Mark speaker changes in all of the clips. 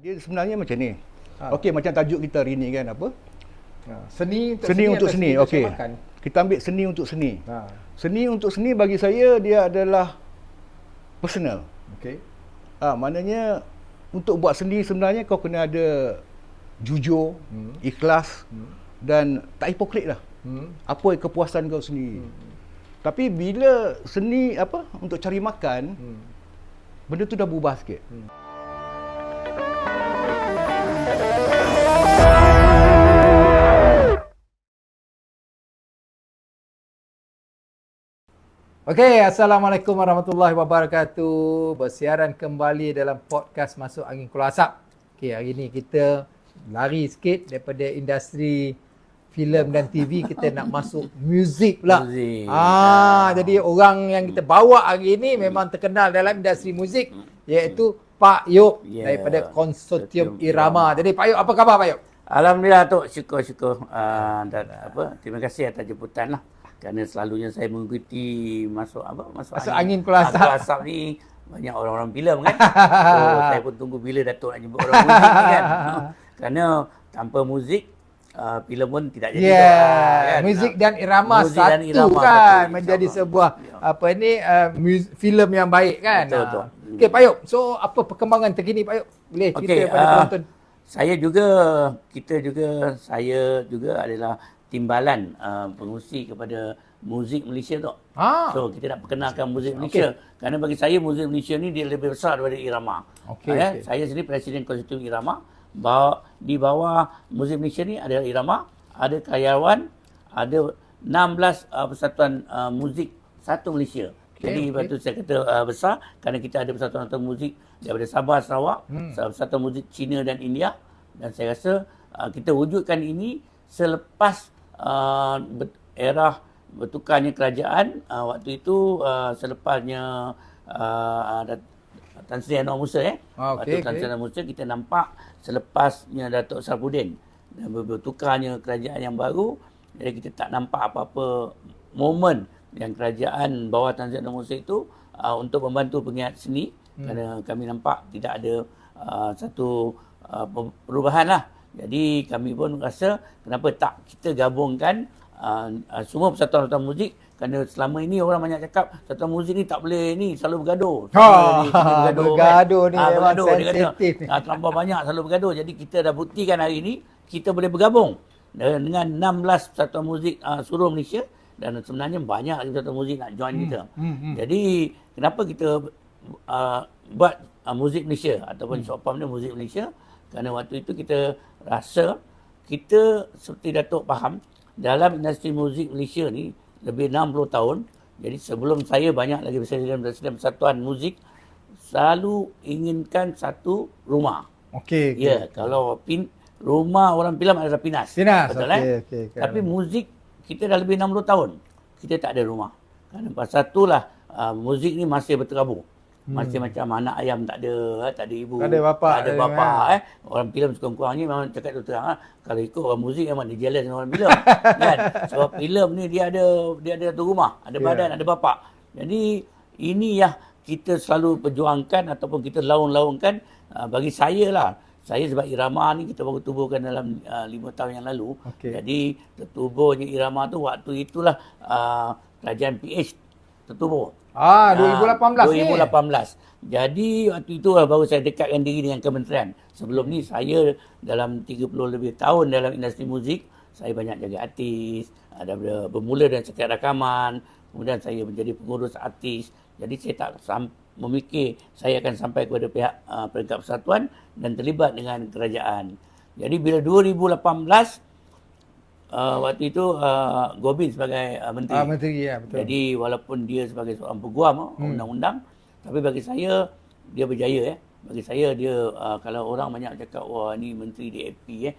Speaker 1: Dia sebenarnya macam ni.
Speaker 2: Ha.
Speaker 1: Okey, macam tajuk kita hari ni kan apa?
Speaker 2: Seni
Speaker 1: Untuk seni. Okey.
Speaker 2: makan.
Speaker 1: Kita ambil seni untuk seni.
Speaker 2: Ha.
Speaker 1: Seni untuk seni bagi saya dia adalah personal.
Speaker 2: Okey.
Speaker 1: Maknanya untuk buat seni sebenarnya kau kena ada jujur, ikhlas dan tak hipokrit lah. Apa kepuasan kau sendiri. Tapi bila seni apa untuk cari makan, benda tu dah berubah sikit.
Speaker 2: Okey, Assalamualaikum warahmatullahi wabarakatuh. Bersiaran kembali dalam podcast Masuk Angin Keluar Asap. Okey, hari ni kita lari sikit daripada industri filem dan TV, kita nak masuk muzik pula. Jadi orang yang kita bawa hari ni memang terkenal dalam industri muzik, iaitu Pak Yop daripada Konsortium Irama. Jadi Pak Yop, apa khabar Pak Yop?
Speaker 3: Alhamdulillah Tok, syukur. Dan terima kasih atas jemputan lah. Kerana selalunya saya mengikuti masuk
Speaker 2: angin Keluar
Speaker 3: Asap ni banyak orang-orang filem kan. So, saya pun tunggu bila Datuk nak jemput orang muzik ni kan. Kerana tanpa muzik filem pun tidak jadi.
Speaker 2: Kan? Muzik dan irama muzik satu dan irama kan satu, menjadi sebuah filem yang baik kan.
Speaker 3: Betul.
Speaker 2: Okey Pak Yop, so apa perkembangan terkini Pak Yop? Boleh cerita pada penonton.
Speaker 3: Saya juga adalah timbalan pengurusi kepada muzik Malaysia tu. So kita nak perkenalkan muzik Malaysia. Kerana bagi saya muzik Malaysia ni dia lebih besar daripada irama. Saya sendiri Presiden Konsortium Irama. Di bawah muzik Malaysia ni ada irama, ada karyawan, ada 16 persatuan muzik satu Malaysia. Jadi lepas tu saya kata besar kerana kita ada persatuan muzik daripada Sabah, Sarawak, persatuan muzik China dan India. Dan saya rasa kita wujudkan ini selepas era bertukarnya kerajaan. Waktu itu selepasnya Tan Sri Anwar Musa waktu Tan Sri Anwar Musa kita nampak selepasnya Datuk Sarafuddin dan bertukarnya kerajaan yang baru, jadi kita tak nampak apa-apa momen yang kerajaan bawah Tan Sri Anwar Musa itu untuk membantu penggiat seni. Kerana kami nampak tidak ada satu perubahan lah. Jadi kami pun rasa kenapa tak kita gabungkan semua persatuan-persatuan muzik, kerana selama ini orang banyak cakap persatuan muzik ni tak boleh ni, selalu bergaduh.
Speaker 2: Bergaduh ni memang sensitif ni.
Speaker 3: Terlampau banyak selalu bergaduh. Jadi kita dah buktikan hari ini kita boleh bergabung dengan 16 persatuan muzik seluruh Malaysia, dan sebenarnya banyak lagi persatuan muzik nak join kita. Jadi kenapa kita buat muzik Malaysia ataupun short-form ni muzik Malaysia? Kerana waktu itu kita rasa kita seperti Datuk faham dalam industri muzik Malaysia ni lebih 60 tahun. Jadi sebelum saya banyak lagi presiden persatuan muzik selalu inginkan satu rumah. Kalau rumah orang filem adalah Pinas. Betul Tapi muzik kita dah lebih 60 tahun kita tak ada rumah. Kerana pasal itulah muzik ni masih berterabur. Masih macam anak ayam tak ada ibu,
Speaker 2: tak ada bapa.
Speaker 3: Orang filem sekurang-kurangnya memang cakap tu terang, kalau ikut orang muzik memang dia jealous dengan orang filem kan. Sebab filem ni dia ada satu rumah, ada badan, ada bapa. Jadi ini yang kita selalu perjuangkan ataupun kita laung-laungkan. Bagi saya lah, saya sebab irama ni kita baru tubuhkan dalam 5 tahun yang lalu. Jadi tertubuhnya irama tu waktu itulah kerajaan PH tertubuh.
Speaker 2: 2018 ni.
Speaker 3: Jadi waktu itu baru saya dekatkan diri dengan kementerian. Sebelum ni saya dalam 30 lebih tahun dalam industri muzik, saya banyak jaga artis, bermula dengan sekat rakaman, kemudian saya menjadi pengurus artis. Jadi saya tak memikir saya akan sampai kepada pihak peringkat persatuan dan terlibat dengan kerajaan. Jadi bila 2018 waktu itu Gobin sebagai menteri.
Speaker 2: Betul.
Speaker 3: Jadi walaupun dia sebagai seorang peguam undang-undang, tapi bagi saya dia berjaya. Bagi saya dia kalau orang banyak cakap wah ni menteri DAP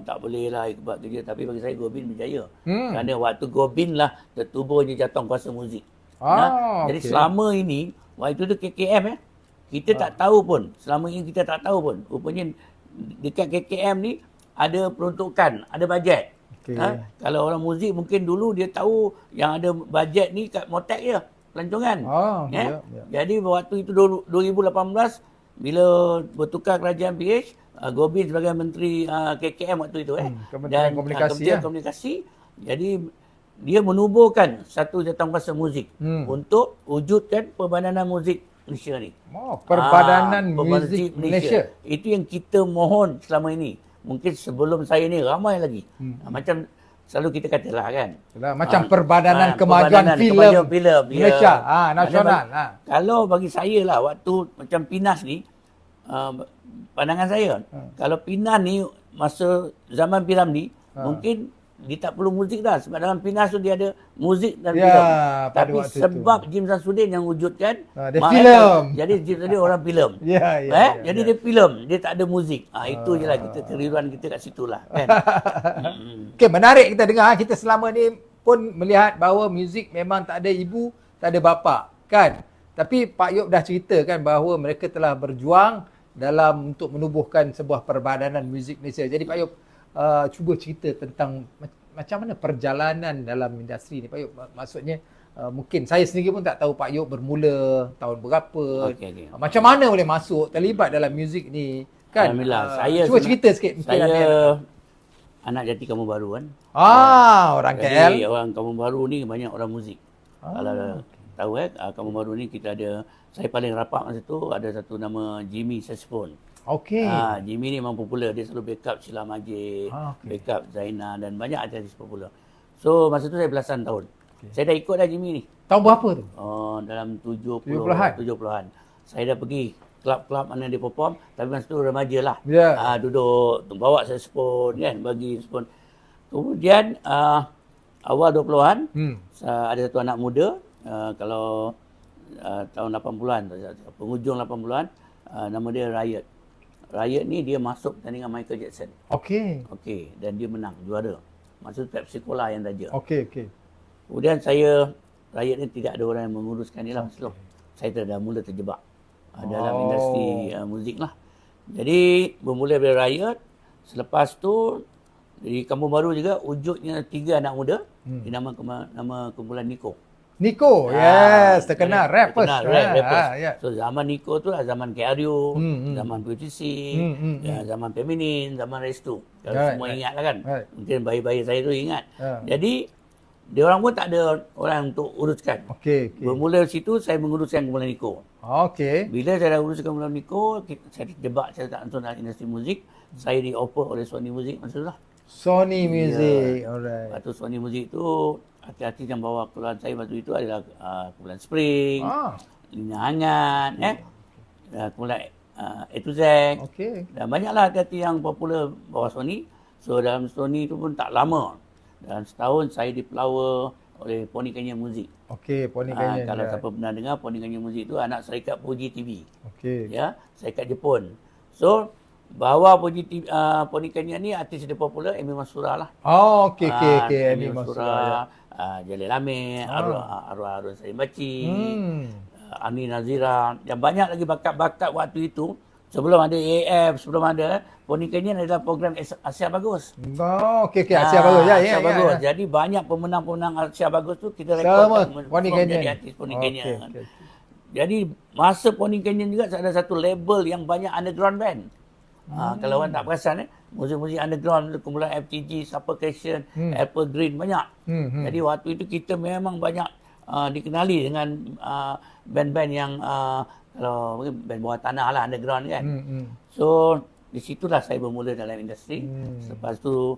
Speaker 3: tak boleh lah buat kerja, tapi bagi saya Gobin berjaya. Kerana waktu Gobin lah tertubuhnya jatuh kuasa muzik. Jadi selama ini waktu itu KKM kita tak tahu pun. Selama ini kita tak tahu pun. Rupanya dekat KKM ni ada peruntukan, ada bajet. Kalau orang muzik mungkin dulu dia tahu yang ada bajet ni kat Motek je, pelancongan. Jadi waktu itu 2018 bila bertukar kerajaan PH, Gobin sebagai Menteri KKM waktu itu
Speaker 2: Kementerian Komunikasi,
Speaker 3: Kementerian Komunikasi, jadi dia menubuhkan satu jawatankuasa muzik untuk wujudkan Perbadanan Muzik Malaysia ni.
Speaker 2: Perbadanan Muzik Malaysia.
Speaker 3: Itu yang kita mohon selama ini. Mungkin sebelum saya ni ramai lagi. Macam selalu kita katalah kan.
Speaker 2: Macam Perbadanan Kemajuan Filem Malaysia, nasional.
Speaker 3: Kalau bagi saya lah, waktu macam Pinas ni, pandangan saya, kalau Pinas ni masa zaman P. Ramlee, mungkin dia tak perlu muzik dah. Sebab dalam Pinas tu dia ada muzik dan filem. Tapi sebab Jim Samsudin yang wujudkan,
Speaker 2: dia filem.
Speaker 3: Jadi Jim Samsudin orang filem. Jadi dia filem, dia tak ada muzik. Itu je lah kita keliruan kita kat situ lah. Kan?
Speaker 2: Okay, menarik kita dengar. Kita selama ni pun melihat bahawa muzik memang tak ada ibu, tak ada bapa. Kan? Tapi Pak Yop dah ceritakan bahawa mereka telah berjuang dalam untuk menubuhkan sebuah perbadanan muzik Malaysia. Jadi Pak Yop, cuba cerita tentang macam mana perjalanan dalam industri ni Pak Yop. Maksudnya mungkin saya sendiri pun tak tahu Pak Yop bermula tahun berapa. Macam mana boleh masuk terlibat dalam muzik ni kan?
Speaker 3: Alhamdulillah.
Speaker 2: Cuba cerita sikit.
Speaker 3: Saya anak jati Kampung Baru kan.
Speaker 2: Orang KL.
Speaker 3: Jadi orang Kampung Baru ni banyak orang muzik. Kalau tahu Kampung Baru ni kita ada, saya paling rapat masa tu ada satu nama Jimmy Saxophone.
Speaker 2: Okey.
Speaker 3: Jimmy ni memang popular. Dia selalu backup Sheila Majid, backup Zaina dan banyak artis popular. So masa tu saya belasan tahun. Saya dah ikut dah Jimmy ni.
Speaker 2: Tahun berapa tu?
Speaker 3: Dalam 70-an. Saya dah pergi klub-klub mana dia perform. Tapi masa tu remaja lah. Duduk, bawa saxophone kan, bagi saxophone. Kemudian awal 20-an, ada satu anak muda. Kalau tahun 80-an, penghujung 80-an, nama dia Riot. Riot ni dia masuk pertandingan Michael Jackson. Okey, dan dia menang, juara. Maksud Pepsi Cola yang raja. Kemudian Riot ni tidak ada orang yang menguruskan dia lah. Saya dah mula terjebak dalam industri muzik lah. Jadi bermula dari Riot. Selepas tu di Kampung Baru juga wujudnya 3 anak muda. Dinama nama kumpulan Nico. Yes, terkenal rappers. So zaman Nico tu lah zaman KRU, zaman PTC, zaman Feminin, zaman Restu. Kalau semua ingat lah kan. Mungkin bayi-bayi saya tu ingat. Jadi dia orang pun tak ada orang untuk uruskan. Bermula dari situ saya menguruskan kumpulan Nico. Bila saya dah uruskan kumpulan Nico, saya terjebak, saya tak nonton dalam industri muzik. Saya di-offer oleh Sony Music masa tu lah. Sony Music, alright. Waktu Sony Music tu artis-artis yang bawa keluaran saya waktu itu adalah kumpulan Spring, Lina Hangat, kumpulan A to Z. Dan banyaklah artis yang popular bawa Sony. So dalam Sony tu pun tak lama. Dalam setahun saya dipelawa oleh Pony Kenya Music. Pony Kenya. Kalau siapa pernah dengar, Pony Kenya Music tu anak syarikat Fuji TV. Ya, syarikat Jepun. So bawa Pony Kenya ni artis dia popular, Amy Masura lah. Amy Masura. Jalil Amir, Arwah Harun Salim Baci, Ani Nazira, dan banyak lagi bakat-bakat waktu itu. Sebelum ada AF, sebelum ada Pony Kenya adalah program Asia Bagus. Asia Bagus. Asia Bagus. Jadi banyak pemenang-pemenang Asia Bagus tu kita rekodkan menjadi artis Pony Kenya. Jadi masa Pony Kenya juga ada satu label yang banyak underground band. Kalau orang tak perasan muzik-muzik underground, kumpulan FTG, Suffocation, Apple Green, banyak. Jadi waktu itu kita memang banyak dikenali dengan band-band yang kalau band bawah tanah lah, underground kan. So di situlah saya bermula dalam industri. Lepas tu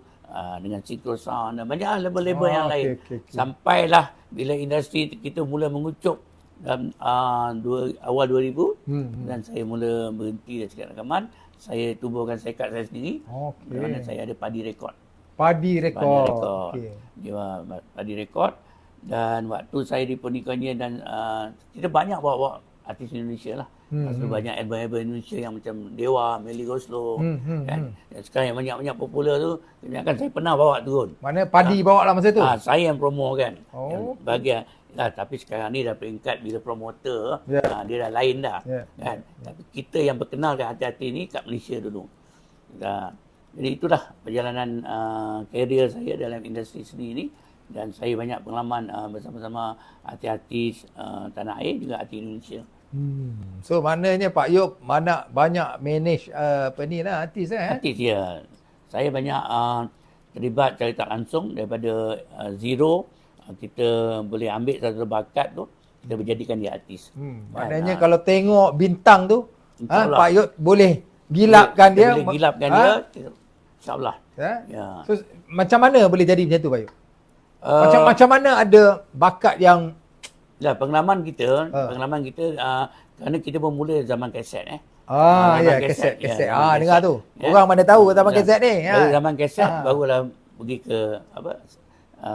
Speaker 3: dengan Synchro Sound dan banyak label-label yang lain. Sampailah bila industri kita mula mengucup dalam awal 2000 dan saya mula berhenti dari sekian rakaman. Saya tubuhkan syarikat saya sendiri. Di mana saya ada Padi Record. Padi Record. Dia Padi Record. Dan waktu saya di Pony Kenya dan kita banyak bawa artis Indonesia lah. Maksudnya banyak album-album Indonesia yang macam Dewa, Melly Goslow. Kan? Dan sekarang yang banyak-banyak popular tu, kebanyakan saya pernah bawa turun.
Speaker 2: Mana Padi bawa lah masa tu?
Speaker 3: Saya yang promo kan. Bahagian. Tapi sekarang ni dah peringkat bila promoter, dia dah lain dah. Kan? Tapi kita yang berkenalkan hati-hati ni kat Malaysia dulu. Jadi itulah perjalanan karier saya dalam industri seni ni. Dan saya banyak pengalaman bersama-sama artis-artis tanah air juga artis Indonesia.
Speaker 2: So maknanya Pak Yop mana banyak manage artis
Speaker 3: Artis ya. Saya banyak terlibat secara tak langsung daripada zero. Kita boleh ambil satu bakat tu, kita menjadikan dia artis.
Speaker 2: Maknanya kalau tengok bintang tu,
Speaker 3: InsyaAllah.
Speaker 2: Pak Yop boleh gilapkan
Speaker 3: Kita
Speaker 2: dia.
Speaker 3: boleh gilapkan dia, insyaAllah.
Speaker 2: Ya. So macam mana boleh jadi macam tu Pak Yop?
Speaker 3: Uh,
Speaker 2: Macam mana ada bakat yang
Speaker 3: pengalaman kita kerana kita bermula zaman kaset
Speaker 2: ya kaset.
Speaker 3: zaman
Speaker 2: Dengar
Speaker 3: kaset.
Speaker 2: tu. Orang mana tahu zaman kaset ni.
Speaker 3: Dari zaman kaset barulah pergi ke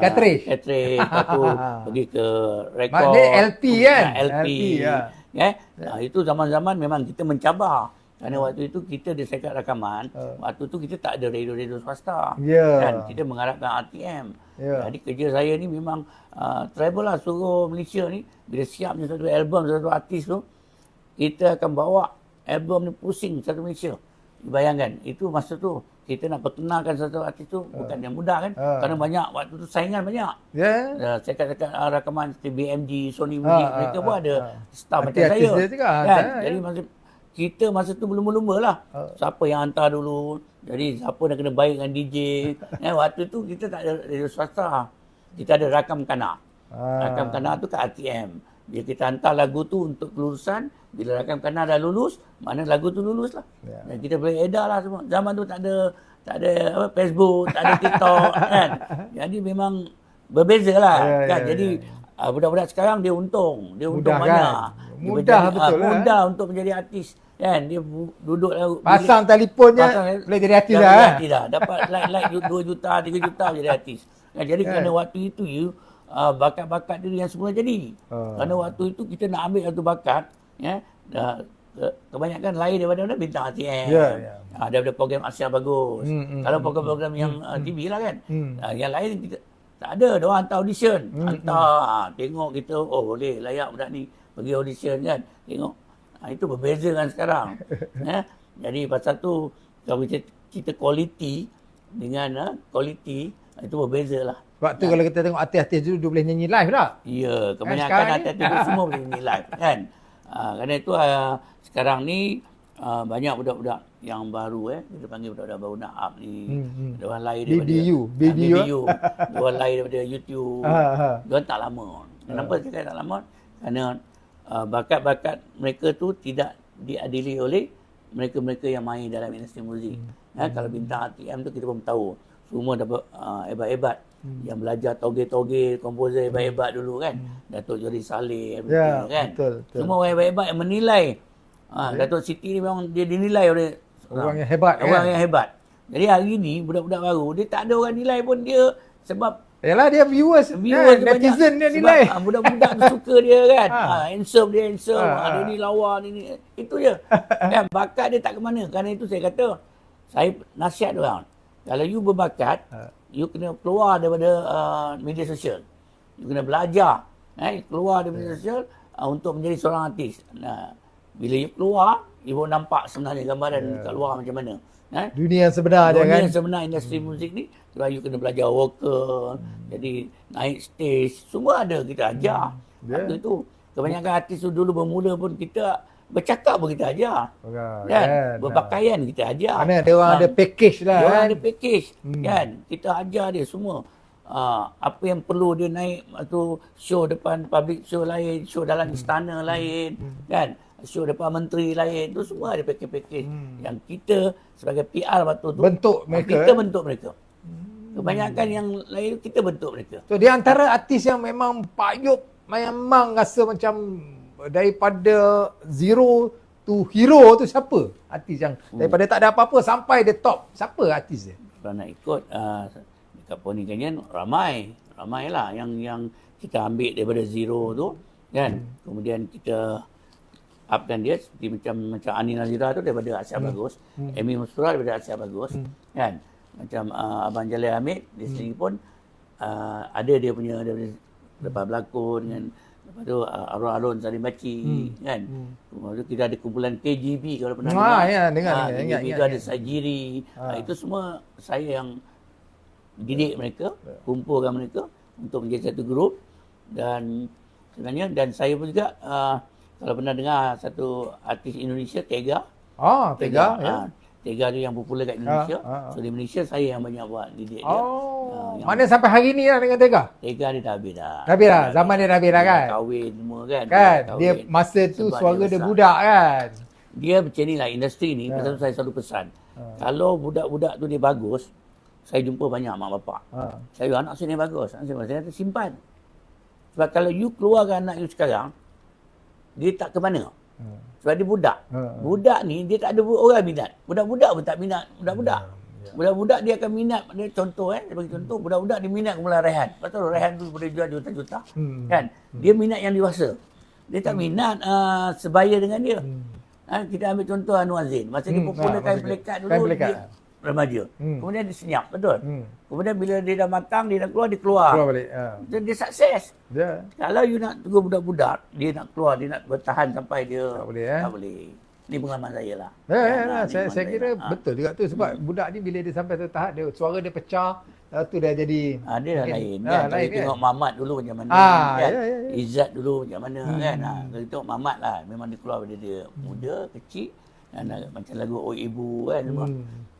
Speaker 2: Cartridge.
Speaker 3: Lepas tu pergi ke rekod.
Speaker 2: Maknanya LP kan?
Speaker 3: LP.
Speaker 2: ya.
Speaker 3: Itu zaman-zaman memang kita mencabar. Kerana waktu itu kita di Syarikat Rakaman, waktu tu kita tak ada radio-radio swasta.
Speaker 2: Ya.
Speaker 3: Kita mengharapkan RTM.
Speaker 2: Ya.
Speaker 3: Jadi kerja saya ni memang travel lah seluruh Malaysia ni. Bila siapnya satu album, satu artis tu, kita akan bawa album ni pusing satu Malaysia. Bayangkan, itu masa tu kita nak perkenalkan satu artis tu bukan yang mudah kan. Kerana banyak, waktu tu saingan banyak. Syarikat Rakaman seperti BMG, Sony Music, mereka pun ada staff macam saya. Jadi masa tu berlumba-lumba lah. Siapa yang hantar dulu. Jadi siapa nak kena baik dengan DJ. Waktu tu kita tak ada radio swasta. Kita ada rakam kana. Rakam kana tu kat RTM. Bila kita hantar lagu tu untuk kelulusan, bila rakam kana dah lulus, mana lagu tu lulus lah. Dan kita boleh edar lah semua. Zaman tu tak ada Facebook, tak ada TikTok kan. Jadi memang berbeza lah kan. Jadi budak-budak sekarang dia untung. Dia untung
Speaker 2: Mudah
Speaker 3: banyak.
Speaker 2: kan? Mudah betul lah.
Speaker 3: Mudah untuk menjadi artis. Kan dia duduk
Speaker 2: pasang telefonnya boleh jadi artis dah.
Speaker 3: Dapat like 2 juta, 3 juta jadi artis. Jadi kerana waktu itu bakat-bakat dia yang semula jadi. Kerana waktu itu kita nak ambil satu bakat kebanyakan lain daripada bintang RTM. Daripada program Asia Bagus. Kalau program-program yang TV lah kan. Yang lain kita tak ada, diorang hantar audition. Hantar, tengok kita, boleh layak budak ni pergi audition kan. Tengok. Itu berbeza kan sekarang. Jadi pasal tu, kalau kita quality dengan quality, itu berbeza lah.
Speaker 2: Waktu kalau kita tengok artis-artis dulu, dia boleh nyanyi live tak?
Speaker 3: Ya, kebanyakan artis tu semua boleh nyanyi live kan. Kerana itu sekarang ni banyak budak-budak yang baru kita panggil budak-budak baru nak up ni. Ada orang lain daripada BBU. Ada orang lain daripada YouTube. Diorang tak lama. Kenapa saya kata tak lama? Kerana bakat-bakat mereka tu tidak diadili oleh mereka-mereka yang main dalam industri muzik. Kalau bintang RTM tu kita pun tahu. Semua dapat hebat-hebat. Yang belajar toge-toge, komposer hebat-hebat dulu kan. Datuk Jody Saleh kan.
Speaker 2: Betul.
Speaker 3: Semua orang hebat-hebat yang menilai. Datuk Siti ni memang dia dinilai oleh
Speaker 2: orang yang hebat.
Speaker 3: Orang yang hebat. Jadi hari ni budak-budak baru dia tak ada orang nilai pun dia sebab
Speaker 2: yalah dia viewers netizen dia nilai.
Speaker 3: Budak-budak tu suka dia kan. Handsome. Dia ni lawa ni. Itu je. Kan bakat dia tak ke mana. Kerana itu saya kata saya nasihat dia orang. Kalau you berbakat, you kena keluar daripada media sosial. You kena belajar. Keluar daripada media sosial untuk menjadi seorang artis. Bila you keluar, you boleh nampak sebenarnya gambaran kat luar macam mana.
Speaker 2: Dunia yang sebenar dia kan.
Speaker 3: Dunia yang sebenar industri muzik ni. Kalau you kena belajar vokal, jadi naik stage, semua ada kita ajar. Waktu itu, kebanyakan artis tu dulu bermula pun kita bercakap pun kita ajar. Kan? Berpakaian kita ajar.
Speaker 2: Mana ada orang ada package lah.
Speaker 3: Dia orang ada package. Kan? Kita ajar dia semua. Apa yang perlu dia naik tu show depan public show lain, show dalam istana lain, kan? Show depan menteri lain, tu semua ada package-package yang kita sebagai PR waktu tu
Speaker 2: bentuk mereka.
Speaker 3: Kita bentuk mereka. Kebanyakan yang lain kita bentuk mereka.
Speaker 2: So di antara artis yang memang Pak Yop memang rasa macam daripada zero to hero tu siapa? Artis yang daripada tak ada apa-apa sampai the top. Siapa artis dia?
Speaker 3: Kalau nak ikut dekat Pony Canyon ramai lah yang kita ambil daripada zero tu kan. Kemudian kita upkan dia seperti macam Ani Nazira tu daripada Asia Bagus, Amy Mustura daripada Asia Bagus kan. Macam Abang Jalil Hamid di sini pun ada dia punya daripada lepas berlakon dengan lepas tu Arun Salim Baci kan. Lepas tu kita ada kumpulan KGB kalau pernah dengar. KGB tu ada Sajiri. Itu semua saya yang didik mereka, kumpulkan mereka untuk menjadi satu grup. Dan sebenarnya dan saya pun juga Kalau pernah dengar satu artis Indonesia, Tega.
Speaker 2: Tega. Ya.
Speaker 3: Tega tu yang popular kat Indonesia. So di Malaysia saya yang banyak buat didik dia.
Speaker 2: Mana sampai hari ni lah dengan Tega?
Speaker 3: Tega dia dah habis dah.
Speaker 2: Dah habis dah. Zaman dia dah habis dah kan?
Speaker 3: Kahwin semua kan.
Speaker 2: Kan?
Speaker 3: Kahwin.
Speaker 2: Dia masa tu
Speaker 3: Sebab
Speaker 2: suara dia
Speaker 3: besar.
Speaker 2: budak kan?
Speaker 3: Dia macam ni lah industri ni. Pasal tu saya selalu pesan. Kalau budak-budak tu dia bagus, saya jumpa banyak mak bapak. Saya anak saya ni bagus. Saya kata simpan. Sebab kalau you keluarkan anak you sekarang, dia tak ke mana. Sebab dia budak. Budak ni dia tak ada orang minat. Budak-budak pun tak minat budak-budak. Budak-budak dia akan minat. Dia contoh saya bagi contoh. Budak-budak dia minat kemulah Rehan. Betul Rehan tu boleh jual juta-juta. Kan? Dia minat yang dewasa. Dia tak minat sebaya dengan dia. Kita ambil contoh Anwar Zain. Masa dia popular kain pelikat dulu, dia remaja. Kemudian dia senyap. Betul? Kemudian bila dia dah matang, dia dah keluar, dia keluar.
Speaker 2: Keluar balik.
Speaker 3: Dia sukses.
Speaker 2: Ya.
Speaker 3: Kalau you nak tunggu budak-budak, dia nak keluar, dia nak bertahan sampai dia
Speaker 2: Tak boleh,
Speaker 3: tak boleh. Ini pengalaman saya lah.
Speaker 2: Saya kira betul juga tu sebab budak ni bila dia sampai satu tahap dia suara dia pecah, tu dah jadi
Speaker 3: Dia dah lain kan.
Speaker 2: lain
Speaker 3: Kalau
Speaker 2: kan?
Speaker 3: tengok Mamat dulu macam mana kan.
Speaker 2: ya.
Speaker 3: Izzat dulu macam mana kan. Kalau tengok Mamat lah, memang dia keluar bila dia muda, kecil dan macam lagu Oh Ibu kan semua.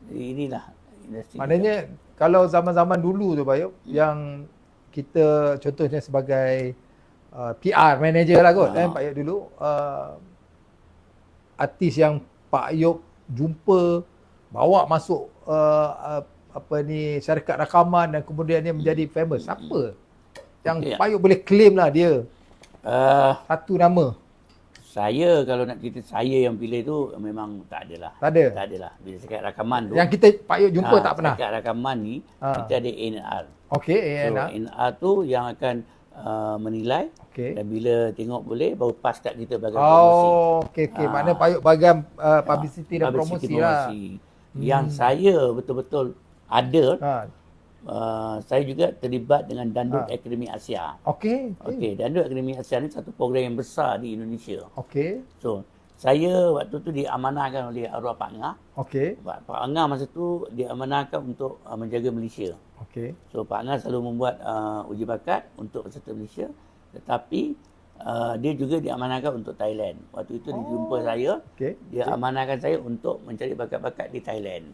Speaker 3: Jadi inilah industri.
Speaker 2: Maknanya kalau zaman-zaman dulu tu Bayuk yang kita contohnya sebagai PR manager lah kot kan Pak Ayub dulu artis yang Pak Ayub jumpa bawa masuk syarikat rakaman dan kemudian dia menjadi famous. Siapa yang Pak Ayub boleh claim lah dia satu nama?
Speaker 3: Saya kalau nak cerita saya yang pilih tu memang tak adalah.
Speaker 2: Tak ada?
Speaker 3: Tak adalah. Bila syarikat rakaman tu.
Speaker 2: Yang kita Pak Ayub jumpa tak pernah?
Speaker 3: Syarikat rakaman ni kita ada A&R.
Speaker 2: Okey,
Speaker 3: So A&R tu yang akan menilai dan bila tengok boleh baru pas kat kita bagian promosi.
Speaker 2: Okey. Maknanya Pak Ayub bagian publicity dan promosi lah.
Speaker 3: Yang saya betul-betul ada, saya juga terlibat dengan Dandut Akademi Asia.
Speaker 2: Okey.
Speaker 3: Dandut Akademi Asia ni satu program yang besar di Indonesia.
Speaker 2: Okey.
Speaker 3: So, saya waktu tu diamanahkan oleh arwah Pak Ngah.
Speaker 2: Okey.
Speaker 3: Pak Ngah masa tu diamanahkan untuk menjaga Malaysia.
Speaker 2: Okey.
Speaker 3: So, Pak Ngah selalu membuat uji bakat untuk peserta Malaysia. Tetapi dia juga diamanahkan untuk Thailand. Waktu itu dia jumpa saya, dia amanahkan saya untuk mencari bakat-bakat di Thailand.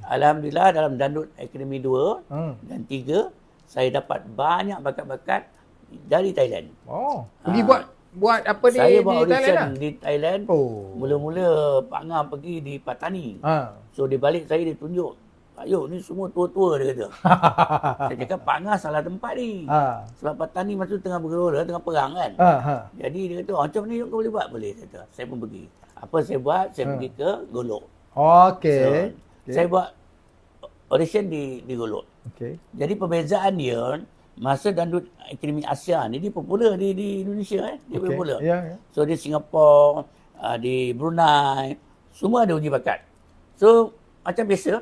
Speaker 3: Alhamdulillah dalam Dandut Akademi 2 dan 3, saya dapat banyak bakat-bakat dari Thailand.
Speaker 2: Pergi buat apa di
Speaker 3: saya buat audition
Speaker 2: Thailand
Speaker 3: di Thailand. Mula-mula Pak Ngah pergi di Patani. So dia balik saya dia tunjuk. Pak Ayub ni semua tua-tua dia kata. Saya cakap Pak Ngah salah tempat ni. Sebab Patani masa tu tengah bergelora, tengah perang kan. Jadi dia kata macam ni kau boleh buat? Boleh. Kata. Saya pun pergi. Apa saya buat? Saya pergi ke Golok. Saya buat audition di Golok. Jadi perbezaan dia, masa Dandut Akademi Asia ni dia popular di Indonesia dia popular. So di Singapura, di Brunei, semua ada uji bakat. So macam biasa,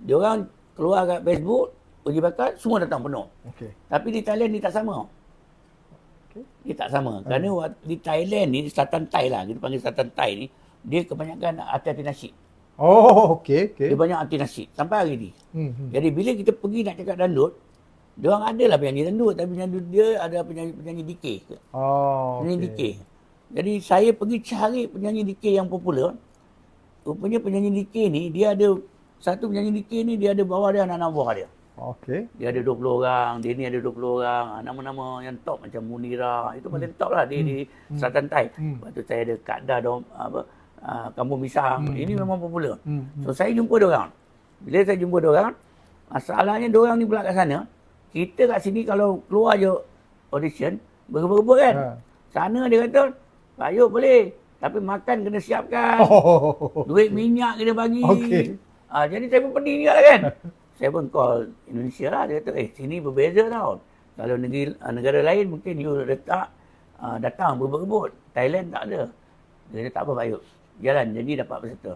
Speaker 3: dia orang keluar kat Facebook, uji bakat, semua datang penuh. Tapi di Thailand ni tak sama. Dia tak sama. Kerana di Thailand ni, Selatan Thai lah, kita panggil Selatan Thai ni, dia kebanyakan artis nasyid. Dia banyak artis nasyid sampai hari ni. Jadi bila kita pergi nak cakap dandut, dia orang adalah penyanyi dandut, tapi penyanyi dia ada penyanyi DK. Penyanyi DK. Jadi saya pergi cari penyanyi DK yang popular. Rupanya penyanyi DK ni, dia ada satu penyanyi DK ni, dia ada bawah dia anak-anak buah dia. Dia ada 20 orang, dia ni ada 20 orang. Nama-nama yang top macam Munira, itu paling top lah di Selatan Thai. Lepas tu saya ada Kak Da, Kampung Pisang. Ini memang popular. So saya jumpa dia orang. Bila saya jumpa dia orang, masalahnya dia orang ni pula kat sana. Kita kat sini kalau keluar je audition, berebut-berebut kan. Sana dia kata, Pak Ayub boleh. Tapi makan kena siapkan. Duit minyak kena bagi. Jadi saya pun pedih juga lah kan. Saya pun call Indonesia lah. Dia kata, sini berbeza tau. Kalau negara lain mungkin you datang berebut-berebut. Thailand tak ada. Dia kata, tak apa Pak Ayub. Jalan, jadi dapat peserta.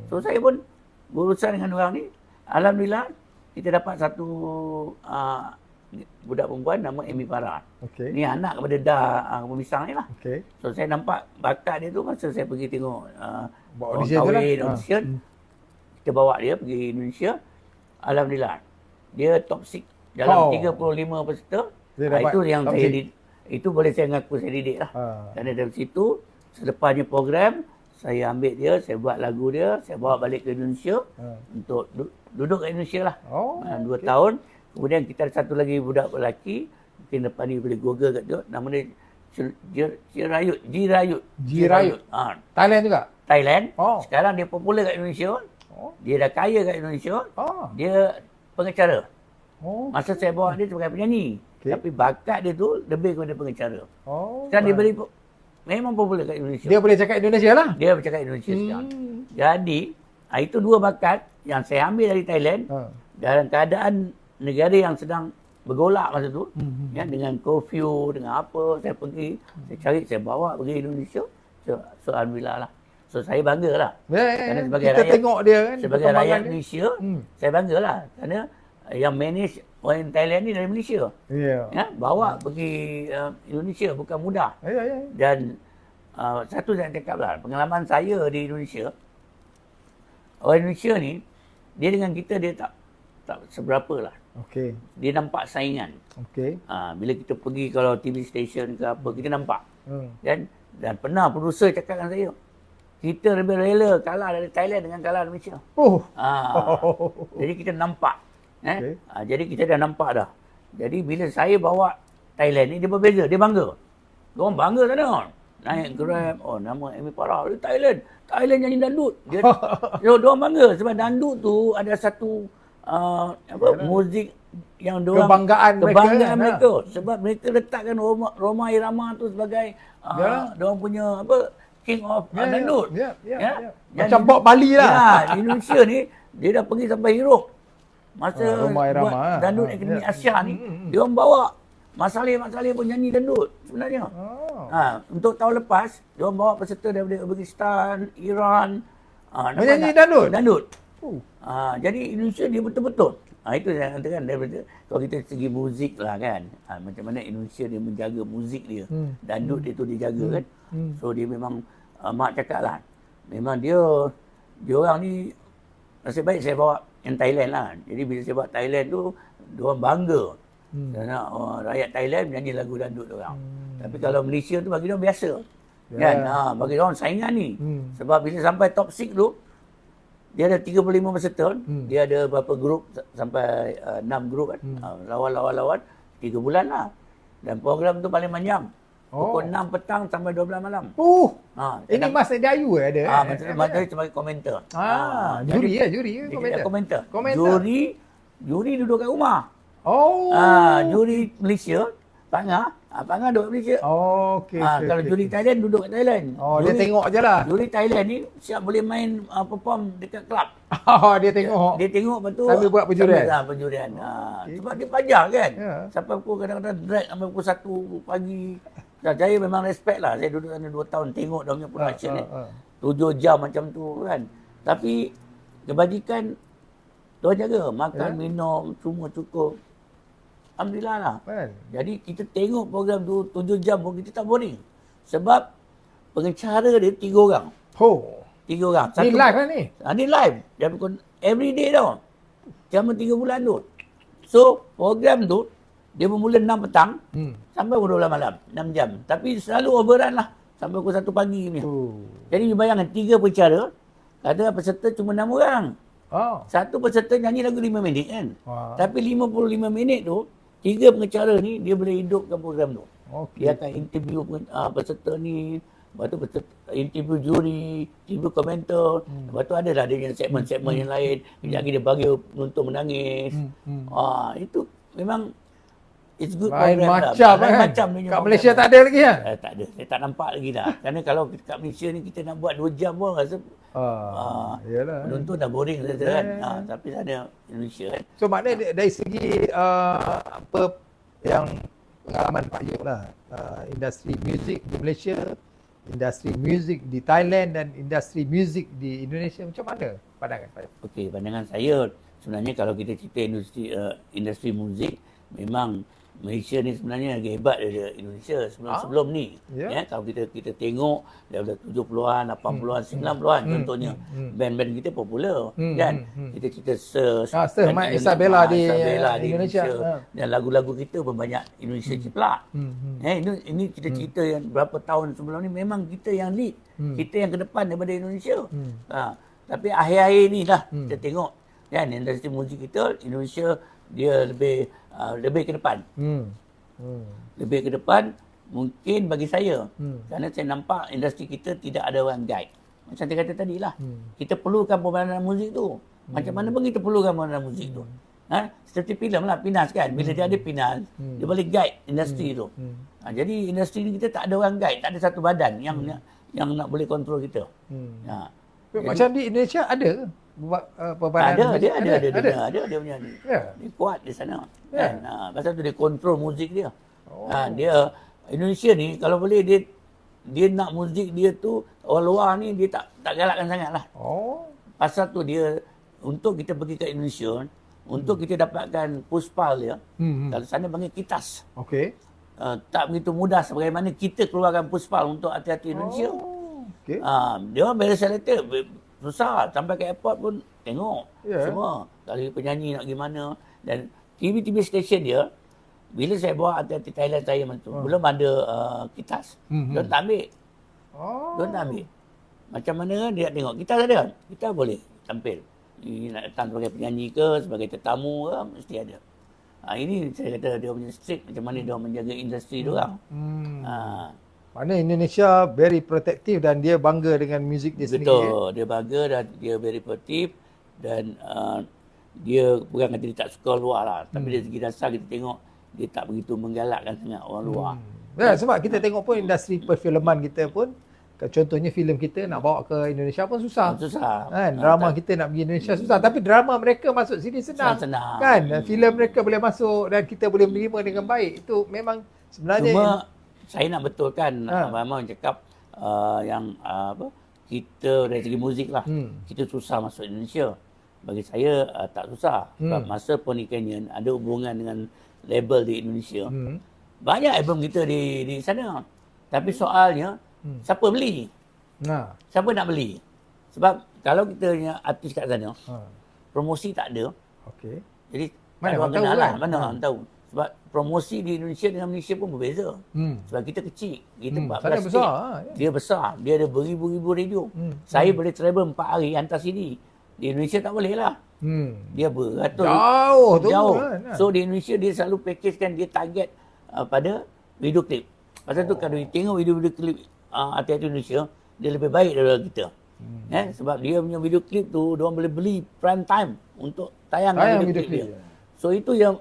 Speaker 3: So saya pun berurusan dengan orang ni. Alhamdulillah, kita dapat satu budak perempuan nama Amy Farah. Ni anak kepada Kampung Pisang ni lah. So saya nampak bakat dia tu masa saya pergi tengok audition. Kita bawa dia pergi Indonesia. Alhamdulillah. Dia top 6 dalam 35 peserta. Itu yang saya itu boleh saya ngaku saya didik lah. Kerana dari situ selepasnya program, saya ambil dia, saya buat lagu dia, saya bawa balik ke Indonesia untuk duduk kat Indonesia lah. 2 tahun. Kemudian kita ada satu lagi budak lelaki, mungkin lepas ni boleh Google kat dia, nama dia Jirayut.
Speaker 2: Thailand juga?
Speaker 3: Thailand. Sekarang dia popular kat Indonesia. Dia dah kaya kat Indonesia. Dia pengacara. Masa saya bawa dia sebagai penyanyi. Tapi bakat dia tu lebih kepada pengacara. Sekarang dia beri memang popular kat Indonesia.
Speaker 2: Dia boleh cakap Indonesia lah?
Speaker 3: Dia bercakap Indonesia sekarang. Jadi, itu 2 bakat yang saya ambil dari Thailand dalam keadaan negara yang sedang bergolak masa tu. Dengan curfew, dengan apa, saya pergi, saya cari, saya bawa pergi Indonesia. So Alhamdulillah lah. So saya bangga lah. Kerana sebagai
Speaker 2: kita
Speaker 3: rakyat,
Speaker 2: tengok dia kan.
Speaker 3: sebagai rakyat Malaysia, saya bangga lah. Kerana yang manage orang Thailand ni dari Malaysia. Bawa pergi Indonesia bukan mudah. Dan satu saya cakap lah, pengalaman saya di Indonesia, orang Indonesia ni, dia dengan kita dia tak seberapa lah. Dia nampak saingan. Bila kita pergi kalau TV station ke apa, kita nampak. Dan pernah producer cakap dengan saya, kita lebih rela kalah dari Thailand dengan kalah dari Malaysia. Jadi kita nampak. Jadi kita dah nampak dah. Jadi bila saya bawa Thailand ni, dia berbeza, dia bangga. Diorang bangga sana. Naik Grab, nama Amy Farah, dia Thailand nyanyi dandut. Diorang bangga sebab dandut tu ada satu muzik yang kebanggaan mereka. Sebab mereka letakkan Rhoma Irama tu sebagai diorang punya king of dandut.
Speaker 2: Macam Bob Marley lah.
Speaker 3: Indonesia ni dia dah pergi sampai Europe. Masa buat dandut Akademi Asia ni, dia orang bawa Masalih pun nyanyi dandut sebenarnya. Untuk tahun lepas, dia orang bawa peserta daripada Uzbekistan, Iran.
Speaker 2: Menyanyi dandut?
Speaker 3: Jadi Indonesia dia betul-betul. Itu saya katakan daripada, kalau kita segi muzik lah kan. Macam mana Indonesia dia menjaga muzik dia. Dandut dia tu dia jaga kan. So dia memang, mak cakap lah. Memang dia orang ni, nasib baik saya bawa yang Thailand lah. Jadi bila saya buat Thailand tu, diorang bangga. Kerana rakyat Thailand menyanyi lagu dandut diorang. Tapi kalau Malaysia tu bagi diorang biasa. Kan? Bagi diorang saingan ni. Sebab bila sampai top 6 tu, dia ada 35 peserta. Dia ada berapa grup, sampai 6 grup kan. Lawan 3 bulan lah. Dan program tu paling panjang. Pukul 6 petang sampai 12 malam.
Speaker 2: Ini Mas Dayu ada?
Speaker 3: Macam sebagai komentar.
Speaker 2: Juri
Speaker 3: komentar. Juri duduk kat rumah. Juri Malaysia, Pangah duduk Malaysia. Kalau juri Thailand duduk kat Thailand.
Speaker 2: Dia tengok je lah.
Speaker 3: Juri Thailand ni siap boleh main perform dekat klub.
Speaker 2: Dia tengok.
Speaker 3: Dia tengok lepas tu
Speaker 2: sambil buat penjurian.
Speaker 3: Penjurian. Sebab dia pajak kan. Sampai pukul kadang-kadang drag sampai pukul 1 pagi. Saya memang respect lah. Saya duduk sana 2 tahun tengok dia punya production ni. 7 jam macam tu kan. Tapi kebajikan diorang jaga. Makan, minum, semua cukup. Alhamdulillah lah. Jadi kita tengok program tu 7 jam pun kita tak boring. Sebab pengacara dia 3 orang. 3 orang.
Speaker 2: Ni live kan ni?
Speaker 3: Ni live. Dia pukul every day tau. Selama 3 bulan tu. So program tu dia bermula 6 petang sampai pukul 12 malam. 6 jam. Tapi selalu overrun lah. Sampai pukul 1 pagi punya. Jadi bayangkan 3 pengacara. Kata peserta cuma 6 orang. Satu peserta nyanyi lagu 5 minit kan. Tapi 55 minit tu 3 pengacara ni dia boleh hidupkan program tu. Dia akan interview peserta ni. Lepas tu interview juri, interview komentar. Lepas tu ada lah dia punya segmen-segmen yang lain. Kejap lagi dia bagi penonton menangis. Itu memang it's good
Speaker 2: lain
Speaker 3: program
Speaker 2: macam
Speaker 3: lah.
Speaker 2: Lain
Speaker 3: macam
Speaker 2: kat Malaysia tak ada lagi kan?
Speaker 3: Tak ada. Saya tak nampak lagi dah. Kerana kalau kat Malaysia ni kita nak buat 2 jam pun rasa penonton dah boring rasa kan. Tapi sana Indonesia kan.
Speaker 2: So maknanya dari segi apa yang pengalaman Pak Yop lah, industri muzik di Malaysia, industri muzik di Thailand dan industri muzik di Indonesia, macam mana pandangan Pak Yop?
Speaker 3: Okey, pandangan saya sebenarnya kalau kita cerita industri muzik, memang Malaysia ni sebenarnya lagi hebat daripada Indonesia sebelum ni.
Speaker 2: Ya.
Speaker 3: Kalau kita tengok daripada 70-an, 80-an, 90-an contohnya. Band-band kita popular kan. Kita cerita Sirs,
Speaker 2: Mat Isabella di
Speaker 3: Indonesia.
Speaker 2: Indonesia.
Speaker 3: Dan lagu-lagu kita pun banyak Indonesia ciplak. Ini cerita yang berapa tahun sebelum ni memang kita yang lead. Kita yang ke depan daripada Indonesia. Tapi akhir-akhir ni lah kita tengok kan industri muzik kita Indonesia dia lebih ke depan. Lebih ke depan mungkin bagi saya. Kerana saya nampak industri kita tidak ada orang guide. Macam saya kata tadi lah. Kita perlukan pembangunan muzik tu. Macam mana pun kita perlukan pembangunan muzik tu. Seperti filem lah, Pinas kan. Bila dia ada Pinas, dia boleh guide industri tu. Jadi industri ni kita tak ada orang guide. Tak ada satu badan yang nak boleh kontrol kita.
Speaker 2: Macam di Indonesia ada ke?
Speaker 3: Ada dia punya ni.
Speaker 2: Ya.
Speaker 3: Dia kuat di sana.
Speaker 2: Ya.
Speaker 3: Kan? Pasal tu dia kontrol muzik dia. Dia Indonesia ni kalau boleh dia nak muzik dia tu orang luar ni dia tak galakkan sangat lah. Pasal tu dia untuk kita pergi ke Indonesia untuk kita dapatkan puspal dia. Kalau sana panggil kitas.
Speaker 2: Okey.
Speaker 3: Tak begitu mudah sebagaimana kita keluarkan puspal untuk hati-hati Indonesia.
Speaker 2: Okey.
Speaker 3: Dia orang very selected. Susah. Sampai ke airport pun tengok semua. Kalau penyanyi nak gimana. Dan TV station dia, bila saya bawa hati-hati Thailand saya belum ada kitas. Dia tak ambil. Dia tak ambil. Macam mana dia nak tengok. Kita ada. Kita boleh tampil. Ini nak datang sebagai penyanyi ke, sebagai tetamu ke, mesti ada. Ini saya kata dia punya strict macam mana dia menjaga industri dia orang.
Speaker 2: Mana Indonesia very protective dan dia bangga dengan muzik dia sendiri.
Speaker 3: Betul, dia bangga dan dia very protective dan dia bukan kata dia tak suka luar lah. Tapi dari segi dasar kita tengok dia tak begitu menggalakkan sangat orang luar.
Speaker 2: Ya, sebab kita tengok pun industri perfilman kita pun, contohnya filem kita nak bawa ke Indonesia pun susah.
Speaker 3: Susah.
Speaker 2: Kan? Drama kita nak pergi Indonesia susah. Tapi drama mereka masuk sini senang.
Speaker 3: Senang.
Speaker 2: Kan? Dan filem mereka boleh masuk dan kita boleh menerima dengan baik. Itu memang sebenarnya...
Speaker 3: Cuma saya nak betulkan Abang Amam cakap kita dari segi muzik lah. Kita susah masuk Indonesia. Bagi saya tak susah. Sebab masa Pony Canyon ada hubungan dengan label di Indonesia. Banyak album kita di sana. Tapi soalnya siapa beli? Siapa nak beli? Sebab kalau kita punya artis kat sana, promosi tak ada.
Speaker 2: Okey.
Speaker 3: Jadi
Speaker 2: Mana
Speaker 3: tak
Speaker 2: orang
Speaker 3: ada orang
Speaker 2: tahu
Speaker 3: kenal lah.
Speaker 2: kan?
Speaker 3: Mana orang tahu. Sebab promosi di Indonesia dengan Malaysia pun berbeza. Sebab kita kecil. Kita 14
Speaker 2: sana
Speaker 3: state.
Speaker 2: besar.
Speaker 3: Dia besar. Dia ada beribu-ribu radio. Saya boleh travel 4 hari hantar CD. Di Indonesia tak boleh lah. Dia beratus.
Speaker 2: Jauh tu
Speaker 3: Jauh.
Speaker 2: kan.
Speaker 3: So di Indonesia dia selalu packagekan dia target pada video klip. Pasal tu kalau dia tengok video klip hati-hati Indonesia, dia lebih baik daripada kita. Sebab dia punya video klip tu, diorang boleh beli prime time untuk tayang video klip dia. So itu yang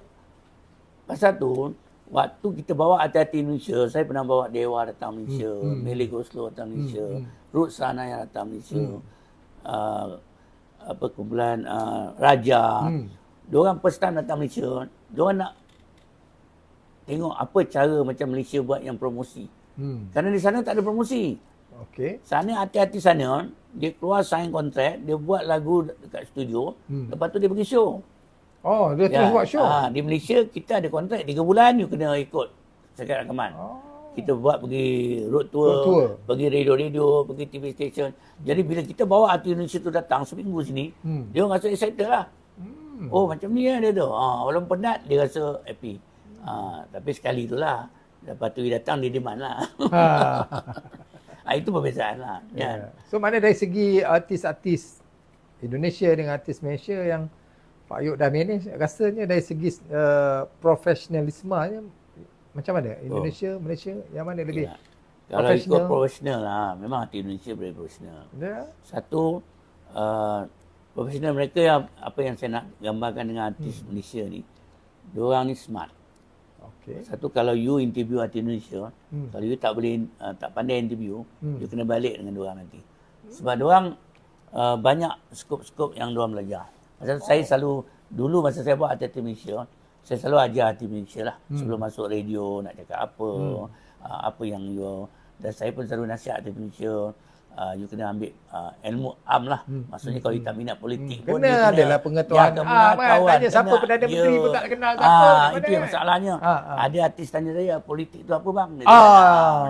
Speaker 3: pasal tu, waktu kita bawa hati-hati Indonesia, saya pernah bawa Dewa datang Malaysia, Melly Goslow datang Malaysia, Ruth Sanaya datang Malaysia, kumpulan Raja. Diorang first time datang Malaysia, diorang nak tengok apa cara macam Malaysia buat yang promosi. Kerana di sana tak ada promosi.
Speaker 2: Okey.
Speaker 3: Sana hati-hati sana, dia keluar sign kontrak, dia buat lagu dekat studio, lepas tu dia pergi show.
Speaker 2: Dia terus buat show.
Speaker 3: Di Malaysia kita ada kontrak 3 bulan you kena ikut sekat rakaman. Kita buat pergi road tour, pergi radio-radio, pergi TV station. Jadi bila kita bawa artis Indonesia tu datang seminggu sini, dia rasa excited lah. Oh macam ni lah dia tu. Walaupun penat dia rasa happy. Tapi sekali itulah. Lepas tu dia datang dia demand lah. Itu perbezaan lah.
Speaker 2: Yeah. So mana dari segi artis-artis Indonesia dengan artis Malaysia yang Pak Ayub dah manage, rasanya dari segi profesionalisme macam mana? Indonesia, Malaysia, yang mana lebih
Speaker 3: Kalau ikut profesional lah, memang artis Indonesia very profesional. Satu, profesional mereka yang apa yang saya nak gambarkan dengan artis Malaysia ni, diorang ni smart. Satu, kalau you interview artis Indonesia, kalau you tak pandai interview, you kena balik dengan diorang nanti. Sebab diorang banyak skop-skop yang diorang belajar. Pasal saya selalu, dulu masa saya buat artis Malaysia, saya selalu ajar artis Malaysia lah. Sebelum masuk radio, nak cakap apa, apa yang you, dan saya pun selalu nasihat artis Malaysia. you kena ambil ilmu am lah. Maksudnya kalau you tak minat politik pun
Speaker 2: Kena
Speaker 3: you
Speaker 2: adalah pengetahuan
Speaker 3: pengetahuan.
Speaker 2: tanya siapa Perdana Menteri pun tak kenal siapa.
Speaker 3: Itu yang masalahnya. Ada artis tanya saya, politik tu apa bang?